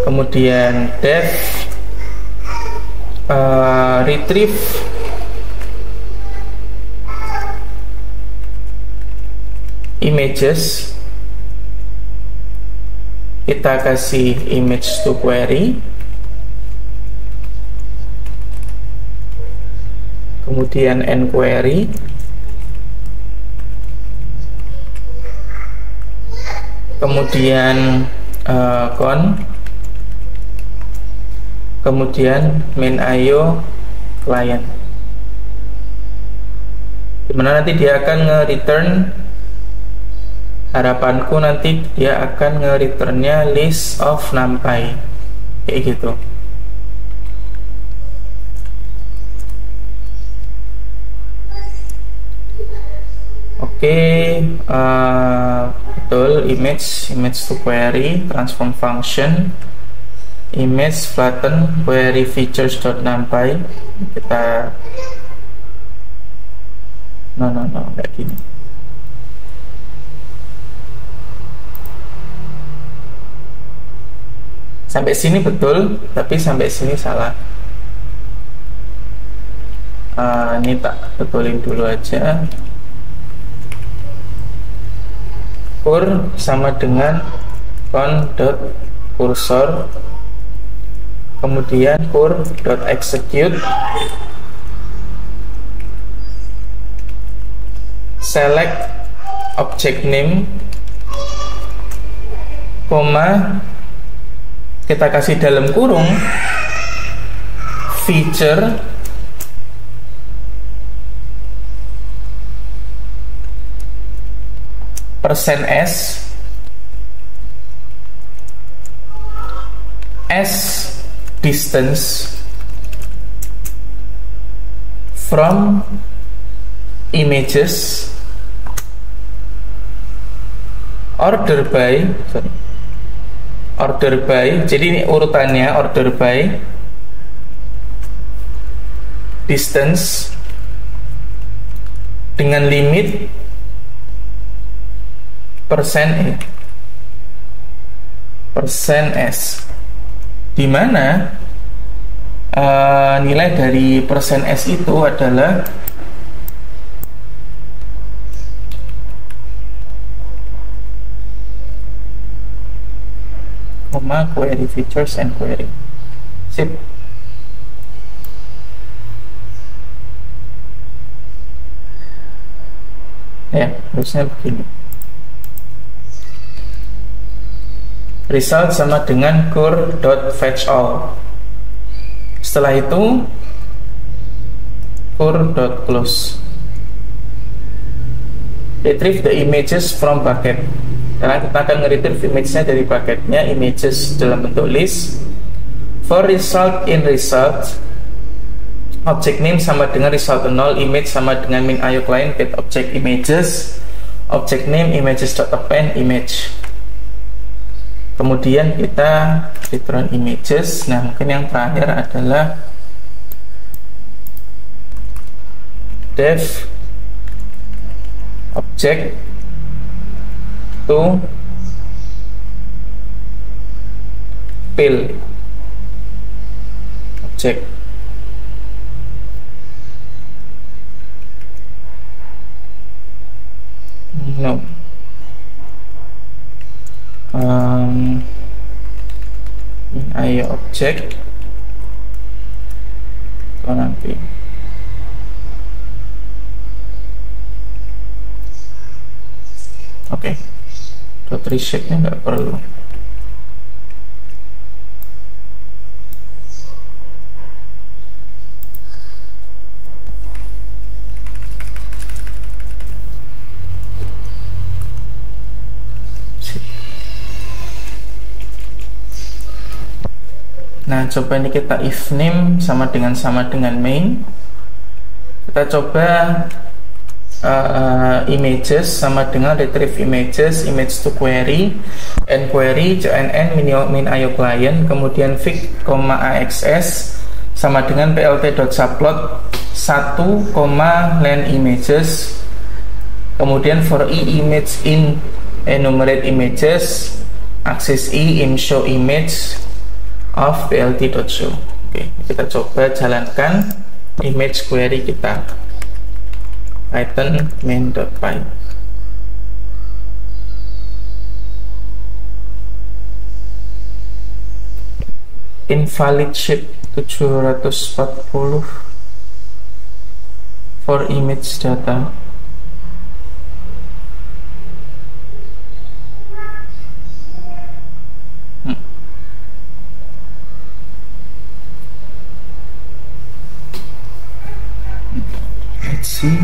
kemudian def retrieve images. Kita kasih image to query, kemudian enquery, kemudian con, kemudian min.io client, dimana nanti dia akan nge-return, harapanku nanti dia akan nge-returnnya list of numpy, kayak gitu. Oke, betul. Image to query, transform function, image flatten query features.numpy. Kita no kayak gini. Sampai sini betul, tapi sampai sini salah. Ini tak betulin dulu aja. Cur sama dengan con.cursor, kemudian cur.execute, select object name, koma, kita kasih dalam kurung feature %s distance from images order by, jadi ini urutannya order by distance dengan limit %. persen S, di mana nilai dari persen S itu adalah query features and query. Sip. Ya, harusnya begini. Result sama dengan cur.fetchAll. Setelah itu cur.close. Retrieve the images from bucket. Karena kita akan nge-retrieve image-nya dari bucketnya, images dalam bentuk list. For result in result, object name sama dengan result 0, image sama dengan min IO client get object images, object name images.append image. Kemudian kita return images. Nah, mungkin yang terakhir adalah dev object to fill object. No. IO object itu nanti. Oke. Dot reshape-nya nggak perlu. Nah, coba ini kita if name sama dengan main. Kita coba images sama dengan retrieve images, image to query, and query JNN min IO client, kemudian fig, axs sama dengan plt.subplot 1, len images, kemudian for image in enumerate images, axis im show image of plt.show. Oke, kita coba jalankan image query kita. Python main.py. Invalid shape 740 for image data. Let's see.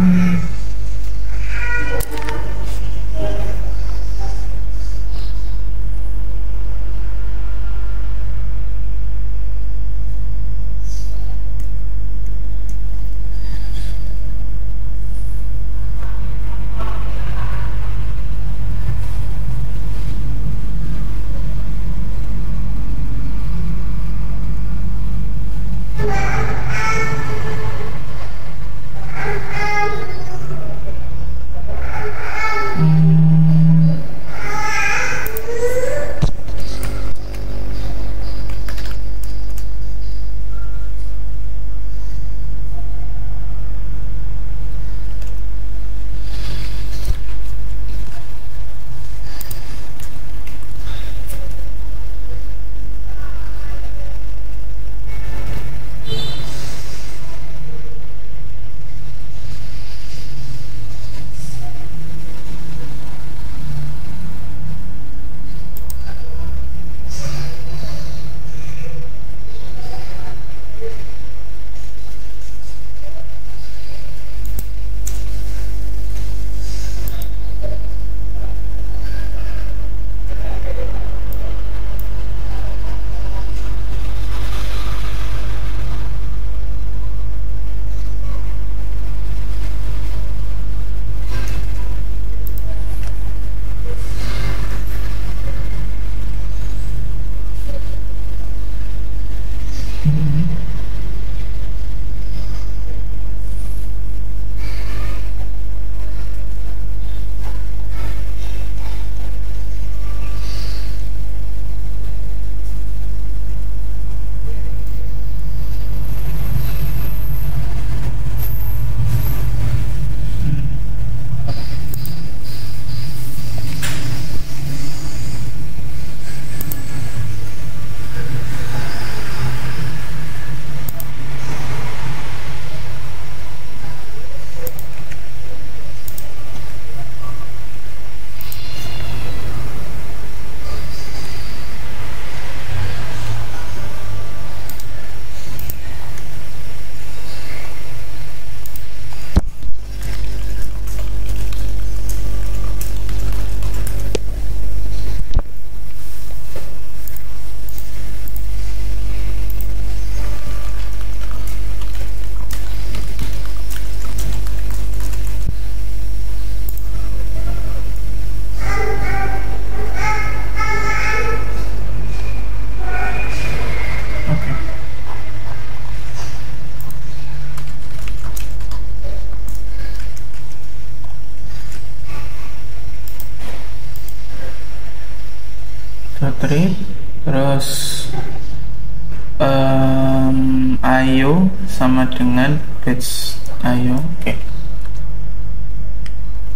IO sama dengan batch IO. Oke.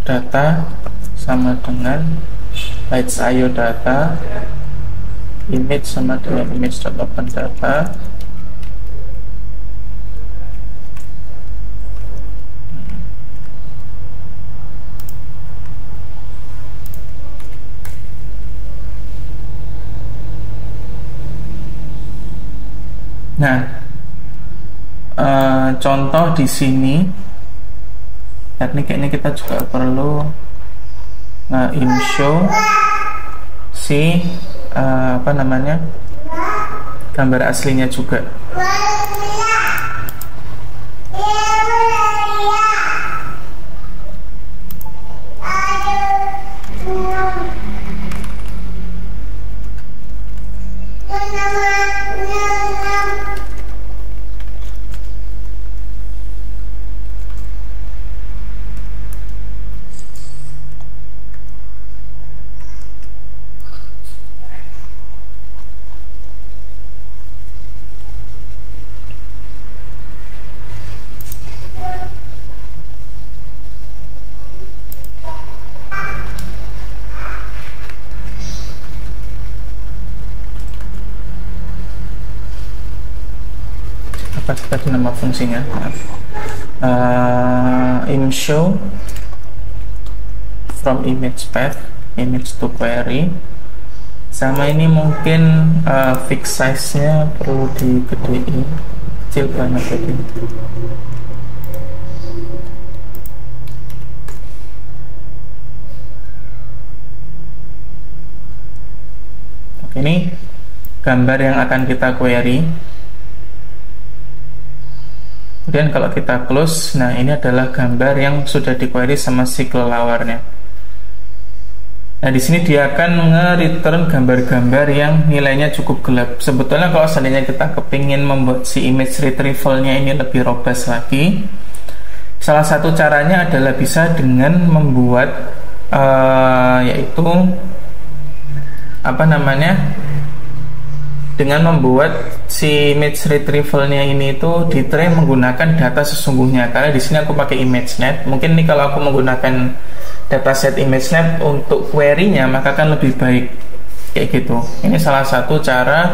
Data sama dengan batch IO data, image sama dengan image.open data. Nah, contoh di sini teknik ini kita juga perlu show si gambar aslinya juga. Apa tadi nama fungsinya? Show from image path, image to query. Sama ini mungkin fix size nya perlu digedein, kecil banget tadi. Oke, ini gambar yang akan kita query. Kemudian kalau kita close, nah ini adalah gambar yang sudah di query sama si kelelawarnya. Nah di sini dia akan nge-return gambar-gambar yang nilainya cukup gelap. Sebetulnya kalau seandainya kita kepingin membuat si image retrieval-nya ini lebih robust lagi, salah satu caranya adalah bisa dengan membuat dengan membuat si image retrieval-nya ini itu ditrain menggunakan data sesungguhnya. Karena di sini aku pakai ImageNet. Mungkin nih kalau aku menggunakan dataset ImageNet untuk query-nya, maka akan lebih baik kayak gitu. Ini salah satu cara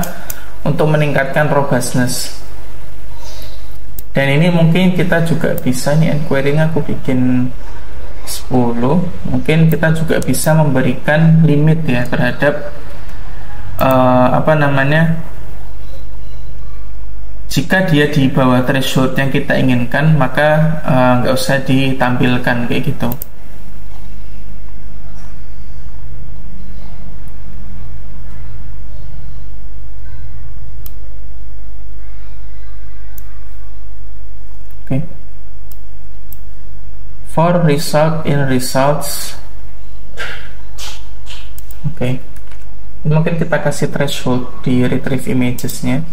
untuk meningkatkan robustness. Dan ini mungkin kita juga bisa nih, query-nya aku bikin 10. Mungkin kita juga bisa memberikan limit ya terhadap jika dia di bawah threshold yang kita inginkan, maka nggak usah ditampilkan kayak gitu. Oke. For result in results, oke. Mungkin kita kasih threshold di retrieve images-nya.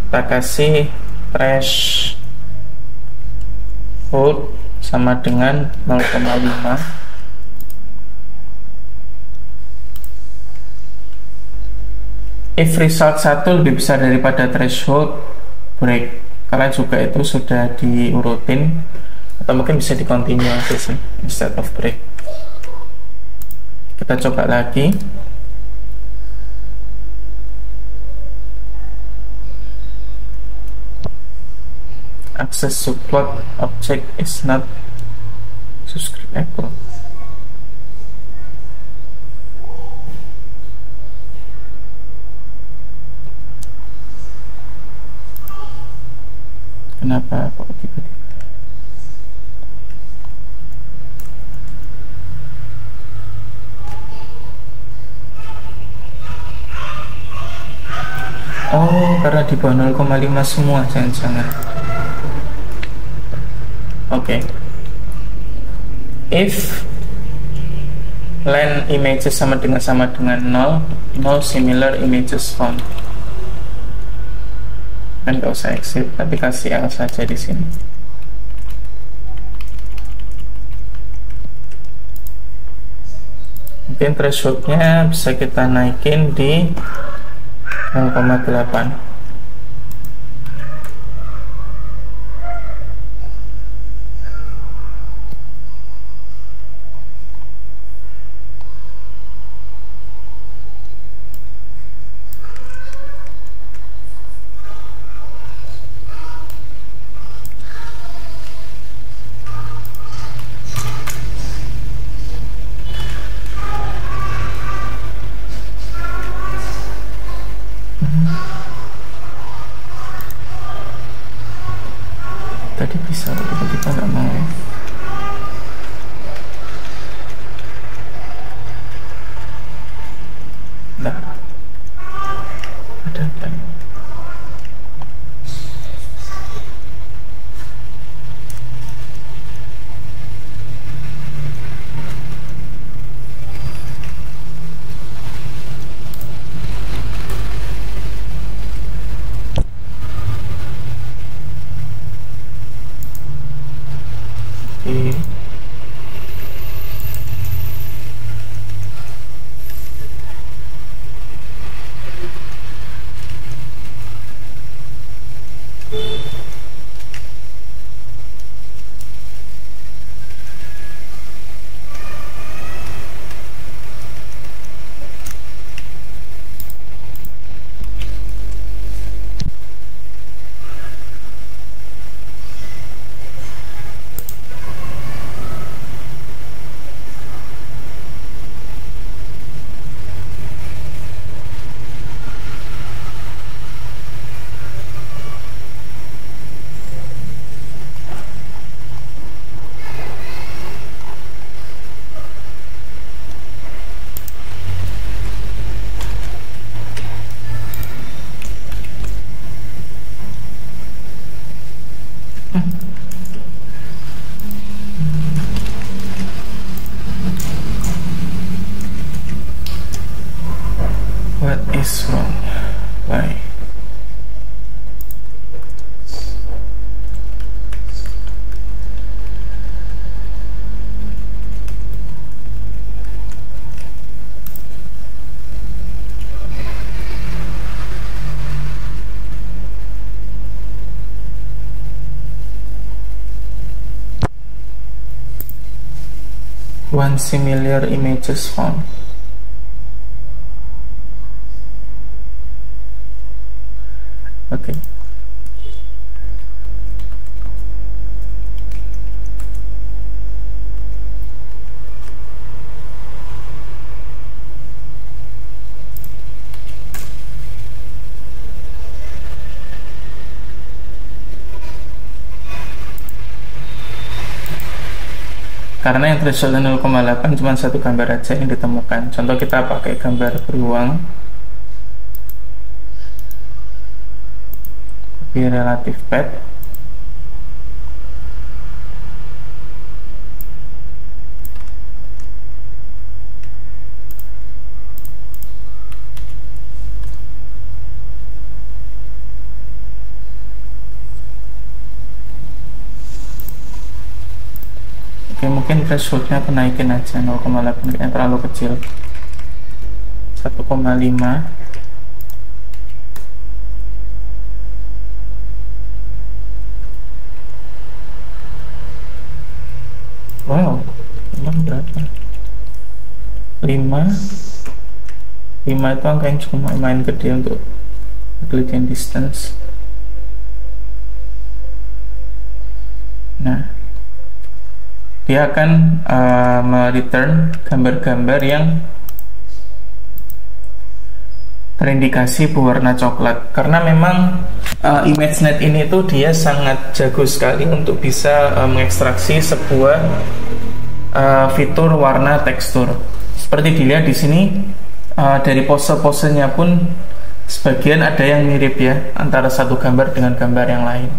Kita kasih threshold sama dengan 0,5. If result 1 lebih besar daripada threshold, break. Karena juga itu sudah diurutin, atau mungkin bisa di continue aja sih instead of break. Kita coba lagi. Access to plot object is not subscribable. Kenapa kok tiba-tiba? Oh, karena di bawah 0,5 semua, jangan-jangan. Oke. If len images sama dengan 0, no similar images found. Kan nggak usah exit, tapi kasih L saja di sini. Mungkin thresholdnya bisa kita naikin di 0,8. Tadi bisa, tiba-tiba nggak mau. Nah, ada apa? What is wrong? Why? One similar images found. Okay. Karena yang thresholdnya 0,8 cuma satu gambar aja yang ditemukan. Contoh kita pakai gambar beruang, copy relative path. Oke, mungkin thresholdnya aku naikin aja 0,8, kayaknya terlalu kecil. 1,5. Wow, emang berapa? 5 itu angka yang cukup main gede untuk Euclidean distance. Nah, dia akan mereturn gambar-gambar yang terindikasi berwarna coklat, karena memang ImageNet ini tuh dia sangat jago sekali untuk bisa mengekstraksi sebuah fitur warna tekstur. Seperti dilihat di sini, dari pose-posenya pun sebagian ada yang mirip ya antara satu gambar dengan gambar yang lain,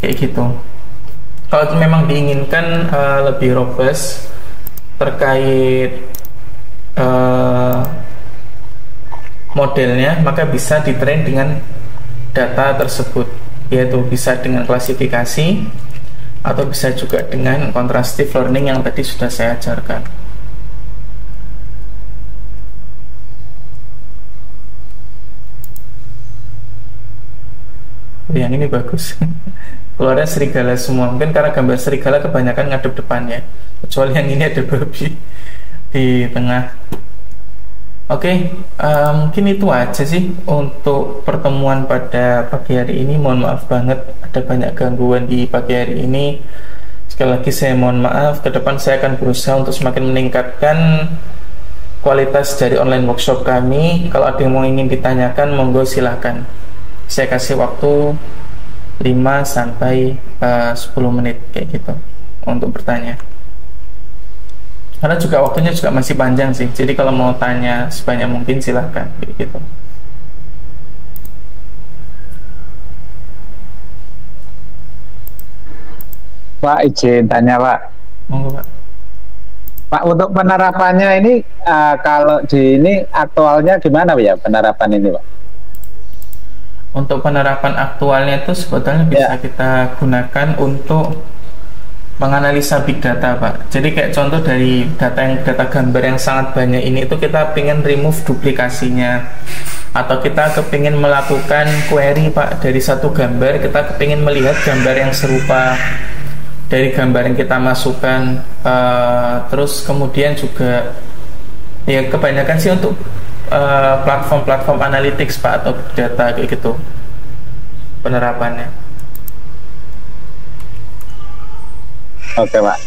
kayak gitu. Kalau memang diinginkan lebih robust terkait modelnya, maka bisa ditrain dengan data tersebut, yaitu bisa dengan klasifikasi atau bisa juga dengan contrastive learning yang tadi sudah saya ajarkan. Yang ini bagus. Keluarnya serigala semua, mungkin karena gambar serigala kebanyakan ngadep depan ya, kecuali yang ini ada babi di tengah. Oke, mungkin itu aja sih untuk pertemuan pada pagi hari ini. Mohon maaf banget ada banyak gangguan di pagi hari ini. Sekali lagi saya mohon maaf. Ke depan saya akan berusaha untuk semakin meningkatkan kualitas dari online workshop kami. Kalau ada yang mau ingin ditanyakan, monggo silahkan. Saya kasih waktu 5 sampai 10 menit kayak gitu untuk bertanya. Karena juga waktunya juga masih panjang sih. Jadi kalau mau tanya sebanyak mungkin silahkan kayak gitu. Pak, izin tanya Pak. Monggo Pak. Pak, untuk penerapannya ini kalau di ini aktualnya gimana ya penerapan ini Pak? Untuk penerapan aktualnya itu sebetulnya bisa kita gunakan untuk menganalisa big data Pak. Jadi kayak contoh dari data gambar yang sangat banyak ini itu kita pengen remove duplikasinya, atau kita kepingin melakukan query Pak dari satu gambar, kita kepingin melihat gambar yang serupa dari gambar yang kita masukkan. Terus kemudian juga ya kebanyakan sih untuk platform-platform analytics Pak atau big data kayak gitu penerapannya. Oke Pak.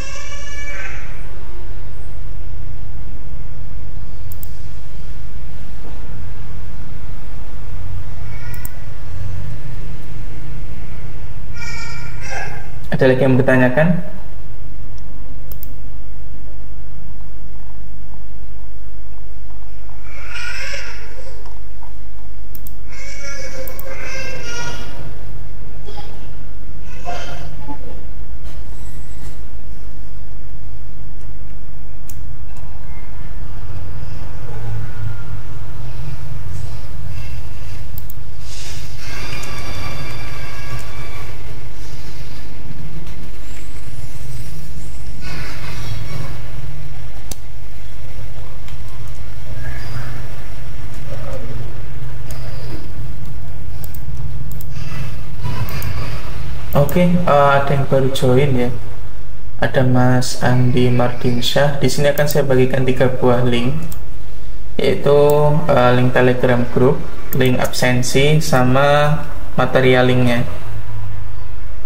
Ada lagi yang bertanyakan? Oke, ada yang baru join ya. Ada Mas Andi Martinsyah. Di sini akan saya bagikan 3 buah link, yaitu link Telegram group, link absensi, sama material linknya.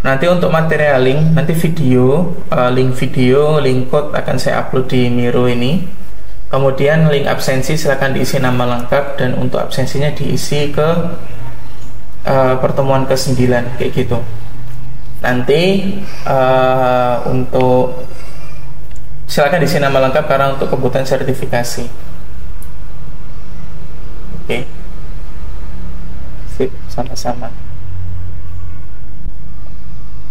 Nanti untuk material link, nanti video, link video, link code akan saya upload di Miro ini. Kemudian link absensi silahkan diisi nama lengkap, dan untuk absensinya diisi ke pertemuan ke-9 kayak gitu. Nanti untuk silakan diisi nama lengkap karena untuk kebutuhan sertifikasi. Oke. Sip, sama-sama.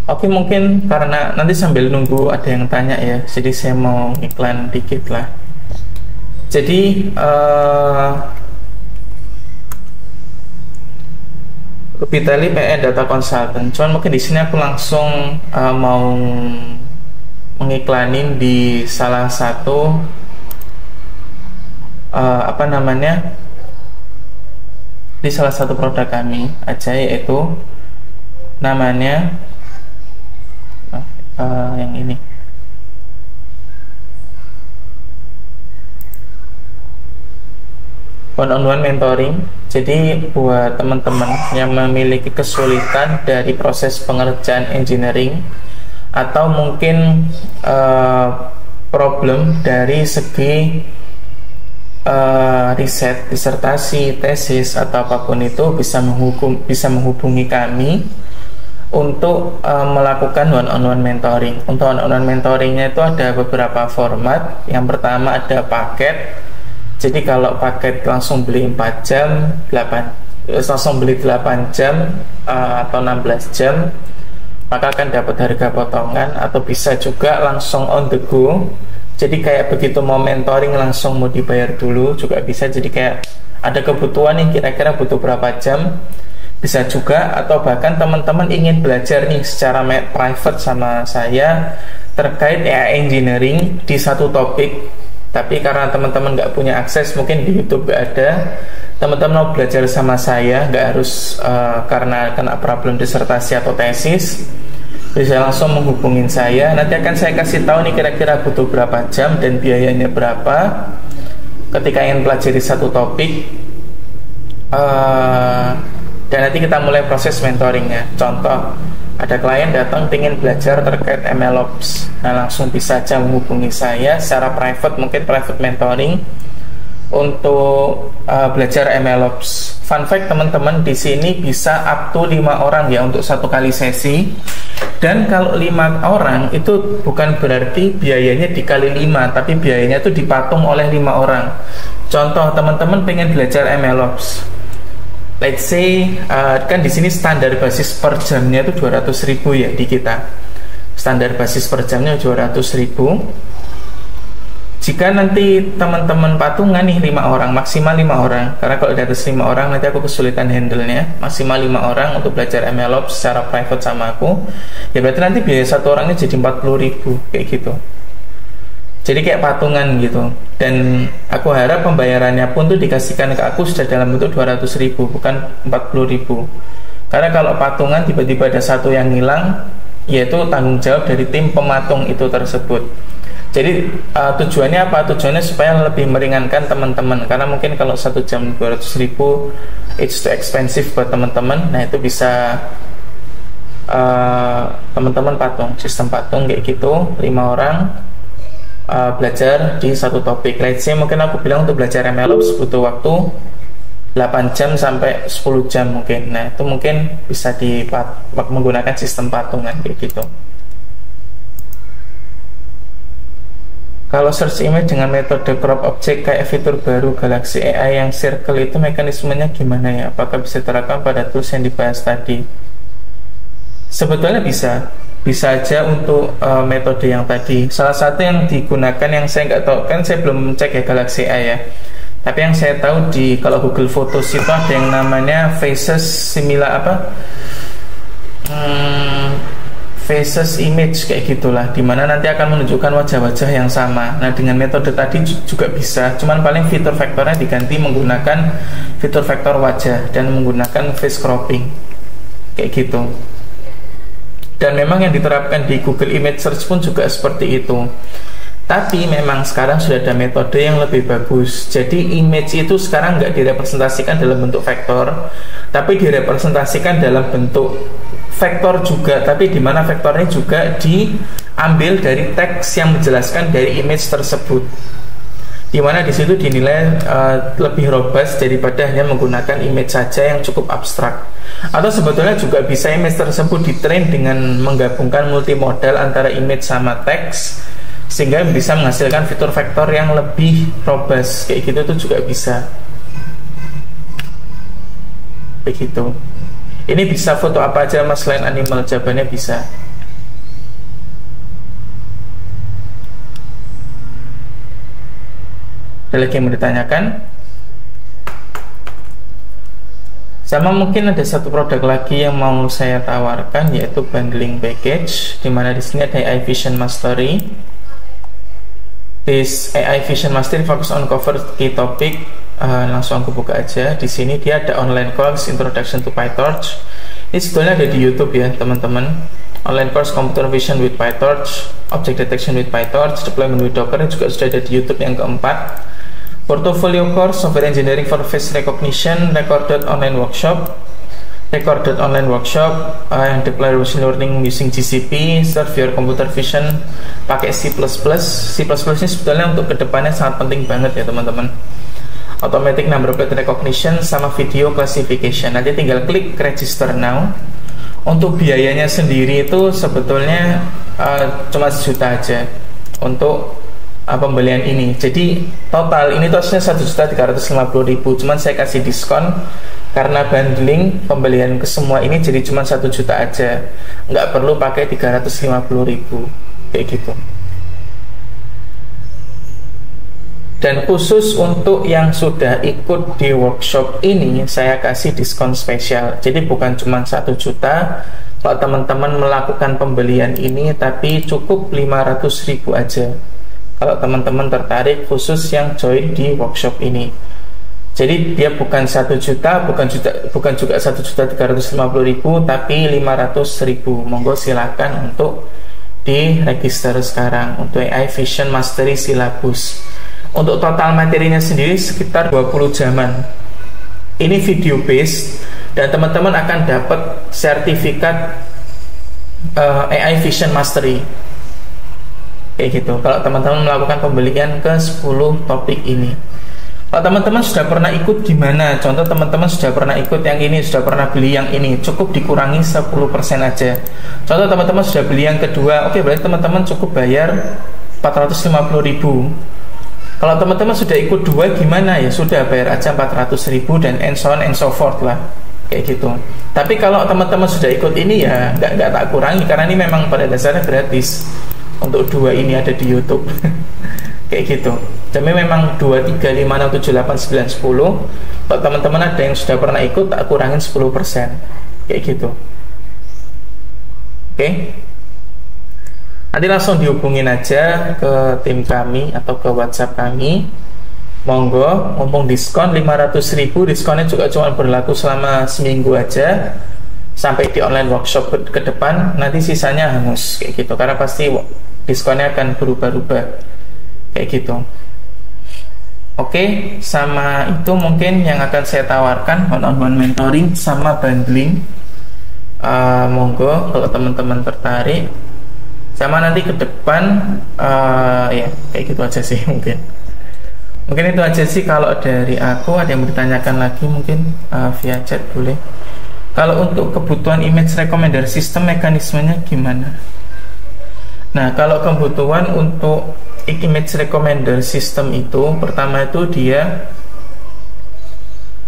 Oke, mungkin karena nanti sambil nunggu ada yang tanya ya, jadi saya mau iklan dikit lah. Jadi Rupitali PE Data Consultant. Cuman mungkin di sini aku langsung mau mengiklanin di salah satu di salah satu produk kami aja, yaitu namanya yang ini. One-on-one mentoring. Jadi buat teman-teman yang memiliki kesulitan dari proses pengerjaan engineering, atau mungkin problem dari segi riset, disertasi, tesis, atau apapun itu, bisa menghubungi kami untuk melakukan one-on-one mentoring. Untuk one-on-one mentoringnya itu ada beberapa format. Yang pertama ada paket. Jadi kalau paket langsung beli 4 jam, langsung beli 8 jam atau 16 jam, maka akan dapat harga potongan, atau bisa juga langsung on the go. Jadi kayak begitu mau mentoring langsung mau dibayar dulu juga bisa. Jadi kayak ada kebutuhan yang kira-kira butuh berapa jam, bisa juga. Atau bahkan teman-teman ingin belajar nih secara private sama saya terkait AI engineering di satu topik, tapi karena teman-teman nggak punya akses, mungkin di YouTube nggak ada, teman-teman mau belajar sama saya, nggak harus karena kena problem disertasi atau tesis, bisa langsung menghubungin saya. Nanti akan saya kasih tahu nih kira-kira butuh berapa jam dan biayanya berapa ketika ingin pelajari satu topik. Dan nanti kita mulai proses mentoringnya. Contoh, ada klien datang ingin belajar terkait MLOps, nah langsung bisa aja menghubungi saya secara private, mungkin private mentoring, untuk belajar MLOps. Fun fact teman-teman, di sini bisa up to 5 orang ya untuk satu kali sesi. Dan kalau 5 orang itu bukan berarti biayanya dikali 5, tapi biayanya itu dipatung oleh 5 orang. Contoh teman-teman pengen belajar MLOps. Let's say kan di sini standar basis per jamnya itu 200.000 ya di kita. Standar basis per jamnya 200.000. Jika nanti teman-teman patungan nih 5 orang, maksimal 5 orang, karena kalau di atas 5 orang nanti aku kesulitan handle-nya, maksimal 5 orang untuk belajar MLOps secara private sama aku, ya berarti nanti biaya satu orangnya jadi 40.000 kayak gitu. Jadi kayak patungan gitu. Dan aku harap pembayarannya pun tuh dikasihkan ke aku sudah dalam bentuk 200.000, bukan 40.000. Karena kalau patungan tiba-tiba ada satu yang hilang, yaitu tanggung jawab dari tim pematung itu tersebut. Jadi tujuannya apa? Tujuannya supaya lebih meringankan teman-teman, karena mungkin kalau 1 jam 200.000 it's too expensive buat teman-teman. Nah itu bisa teman-teman patung, sistem patung kayak gitu, 5 orang belajar di satu topik. Let's say mungkin aku bilang untuk belajar MLOps butuh waktu 8 jam sampai 10 jam mungkin. Nah itu mungkin bisa menggunakan sistem patungan kayak gitu. Kalau search image dengan metode crop object kayak fitur baru Galaxy AI yang circle itu mekanismenya gimana ya? Apakah bisa diterapkan pada tools yang dibahas tadi? Sebetulnya bisa aja untuk metode yang tadi. Salah satu yang digunakan yang saya nggak tahu, kan saya belum cek ya Galaxy AI ya. Tapi yang saya tahu kalau Google Photos itu ada yang namanya faces faces image kayak gitulah, dimana nanti akan menunjukkan wajah-wajah yang sama. Nah dengan metode tadi juga bisa, cuman paling fitur vektornya diganti menggunakan fitur vektor wajah dan menggunakan face cropping kayak gitu. Dan memang yang diterapkan di Google Image Search pun juga seperti itu. Tapi memang sekarang sudah ada metode yang lebih bagus. Jadi image itu sekarang nggak direpresentasikan dalam bentuk vektor, tapi direpresentasikan dalam bentuk vektor juga, tapi di mana vektornya juga diambil dari teks yang menjelaskan dari image tersebut, di mana di situ dinilai lebih robust daripada hanya menggunakan image saja yang cukup abstrak. Atau sebetulnya juga bisa image tersebut ditrain dengan menggabungkan multimodal antara image sama teks, sehingga bisa menghasilkan fitur vektor yang lebih robust kayak gitu. Itu juga bisa begitu. Ini bisa foto apa aja mas selain animal? Jawabannya bisa. Ada lagi yang mau ditanyakan? Sama mungkin ada satu produk lagi yang mau saya tawarkan, yaitu bundling package, dimana di sini ada AI Vision Mastery. This AI Vision Mastery focus on cover key topic. Langsung aku buka aja. Di sini dia ada online course Introduction to PyTorch. Ini sebetulnya ada di YouTube ya teman-teman. Online course Computer Vision with PyTorch, Object Detection with PyTorch, Deployment with Docker juga sudah ada di YouTube yang keempat. Portfolio course Software Engineering for Face Recognition, Recorded Online Workshop, yang deploy machine learning using GCP, serve your computer vision pakai C++. C++ ini sebetulnya untuk kedepannya sangat penting banget ya teman-teman. Automatic number plate recognition sama video classification. Nanti tinggal klik register now. Untuk biayanya sendiri itu sebetulnya cuma 1 juta aja untuk pembelian ini. Jadi total ini tuh harusnya 1.350.000, cuman saya kasih diskon karena bundling pembelian ke semua ini jadi cuma 1 juta aja, nggak perlu pakai 350.000 kayak gitu. Dan khusus untuk yang sudah ikut di workshop ini saya kasih diskon spesial. Jadi bukan cuma 1 juta kalau teman-teman melakukan pembelian ini, tapi cukup 500.000 aja kalau teman-teman tertarik khusus yang join di workshop ini. Jadi dia bukan 1 juta, bukan juga 1.350.000, tapi 500.000. Monggo silakan untuk diregister sekarang untuk AI Vision Mastery Syllabus. Untuk total materinya sendiri sekitar 20 jaman. Ini video based dan teman-teman akan dapat sertifikat AI Vision Mastery kayak gitu kalau teman-teman melakukan pembelian ke 10 topik ini. Kalau teman-teman sudah pernah ikut gimana? Contoh teman-teman sudah pernah ikut yang ini, sudah pernah beli yang ini, cukup dikurangi 10% aja. Contoh teman-teman sudah beli yang kedua, oke, berarti teman-teman cukup bayar 450.000. Kalau teman-teman sudah ikut dua gimana? Ya sudah, bayar aja 400.000 dan and so on and so forth lah, kayak gitu. Tapi kalau teman-teman sudah ikut ini ya nggak tak kurangi, karena ini memang pada dasarnya gratis. Untuk dua ini ada di YouTube. Kayak gitu. Jadi memang 2, 3, 5, 6, 7, 8, 9, 10. Kalau teman-teman ada yang sudah pernah ikut, tak kurangin 10%. Kayak gitu. Oke. Nanti langsung dihubungin aja ke tim kami atau ke WhatsApp kami. Monggo, mumpung diskon 500.000, diskonnya juga cuma berlaku selama seminggu aja. Sampai di online workshop ke depan, nanti sisanya hangus. Kayak gitu. Karena pasti diskonnya akan berubah-ubah. Kayak gitu. Oke, sama itu mungkin yang akan saya tawarkan, one-on-one mentoring sama bundling. Monggo kalau teman-teman tertarik. Sama nanti ke depan, ya kayak gitu aja sih mungkin. Mungkin itu aja sih kalau dari aku. Ada yang bertanyakan lagi mungkin via chat boleh. Kalau untuk kebutuhan image recommender system, mekanismenya gimana? Nah, kalau kebutuhan untuk image recommender system itu, pertama itu dia,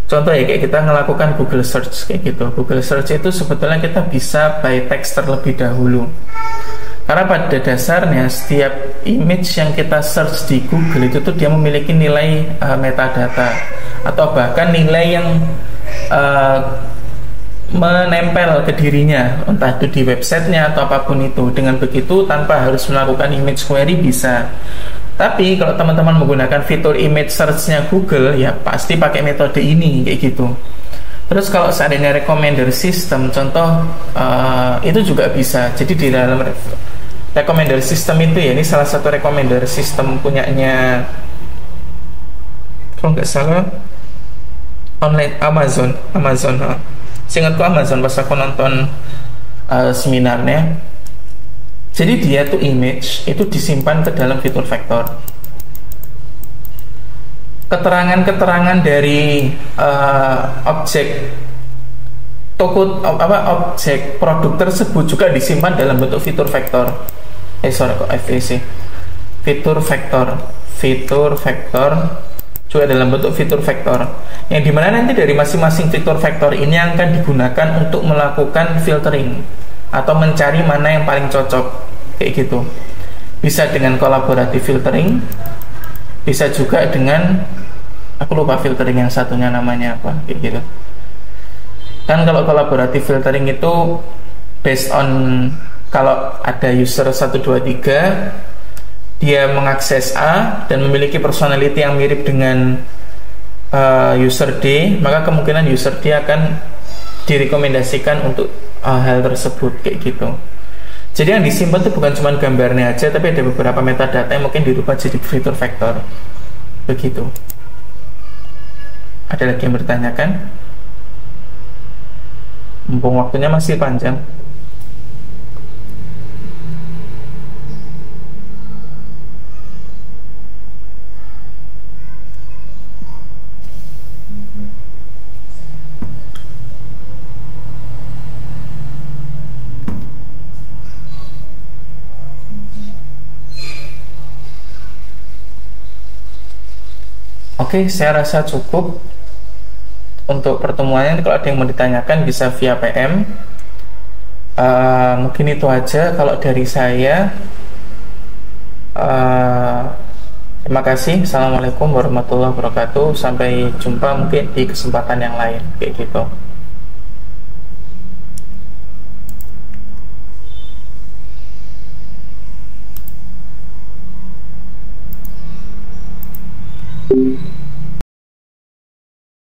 contoh ya kayak kita melakukan Google search kayak gitu. Google search itu sebetulnya kita bisa by text terlebih dahulu. Karena pada dasarnya setiap image yang kita search di Google itu tuh dia memiliki nilai metadata atau bahkan nilai yang menempel ke dirinya, entah itu di websitenya atau apapun itu. Dengan begitu tanpa harus melakukan image query bisa. Tapi kalau teman-teman menggunakan fitur image search-nya Google, ya pasti pakai metode ini kayak gitu. Terus kalau seandainya recommender system, contoh itu juga bisa. Jadi di dalam recommender system itu ya, ini salah satu recommender system punyanya, kalau nggak salah online Amazon. Seingatku Amazon pas aku nonton seminarnya. Jadi dia tuh image itu disimpan ke dalam fitur vektor. Keterangan-keterangan dari objek objek produk tersebut juga disimpan dalam bentuk fitur vektor. Kok FVC. Fitur vektor juga dalam bentuk fitur vektor, yang dimana nanti dari masing-masing fitur vektor ini akan digunakan untuk melakukan filtering atau mencari mana yang paling cocok kayak gitu. Bisa dengan kolaboratif filtering, bisa juga dengan, aku lupa filtering yang satunya namanya apa kayak gitu. Kan kalau kolaboratif filtering itu based on, kalau ada user 1, 2, 3 dia mengakses A dan memiliki personality yang mirip dengan user D, maka kemungkinan user D akan direkomendasikan untuk hal tersebut kayak gitu. Jadi yang disimpan itu bukan cuma gambarnya aja, tapi ada beberapa metadata yang mungkin dirubah jadi fitur vektor begitu. Ada lagi yang bertanyakan? Mumpung waktunya masih panjang. Oke, saya rasa cukup untuk pertemuannya. Kalau ada yang mau ditanyakan bisa via PM. Mungkin itu aja kalau dari saya. Terima kasih. Assalamualaikum warahmatullahi wabarakatuh. Sampai jumpa mungkin di kesempatan yang lain kayak gitu.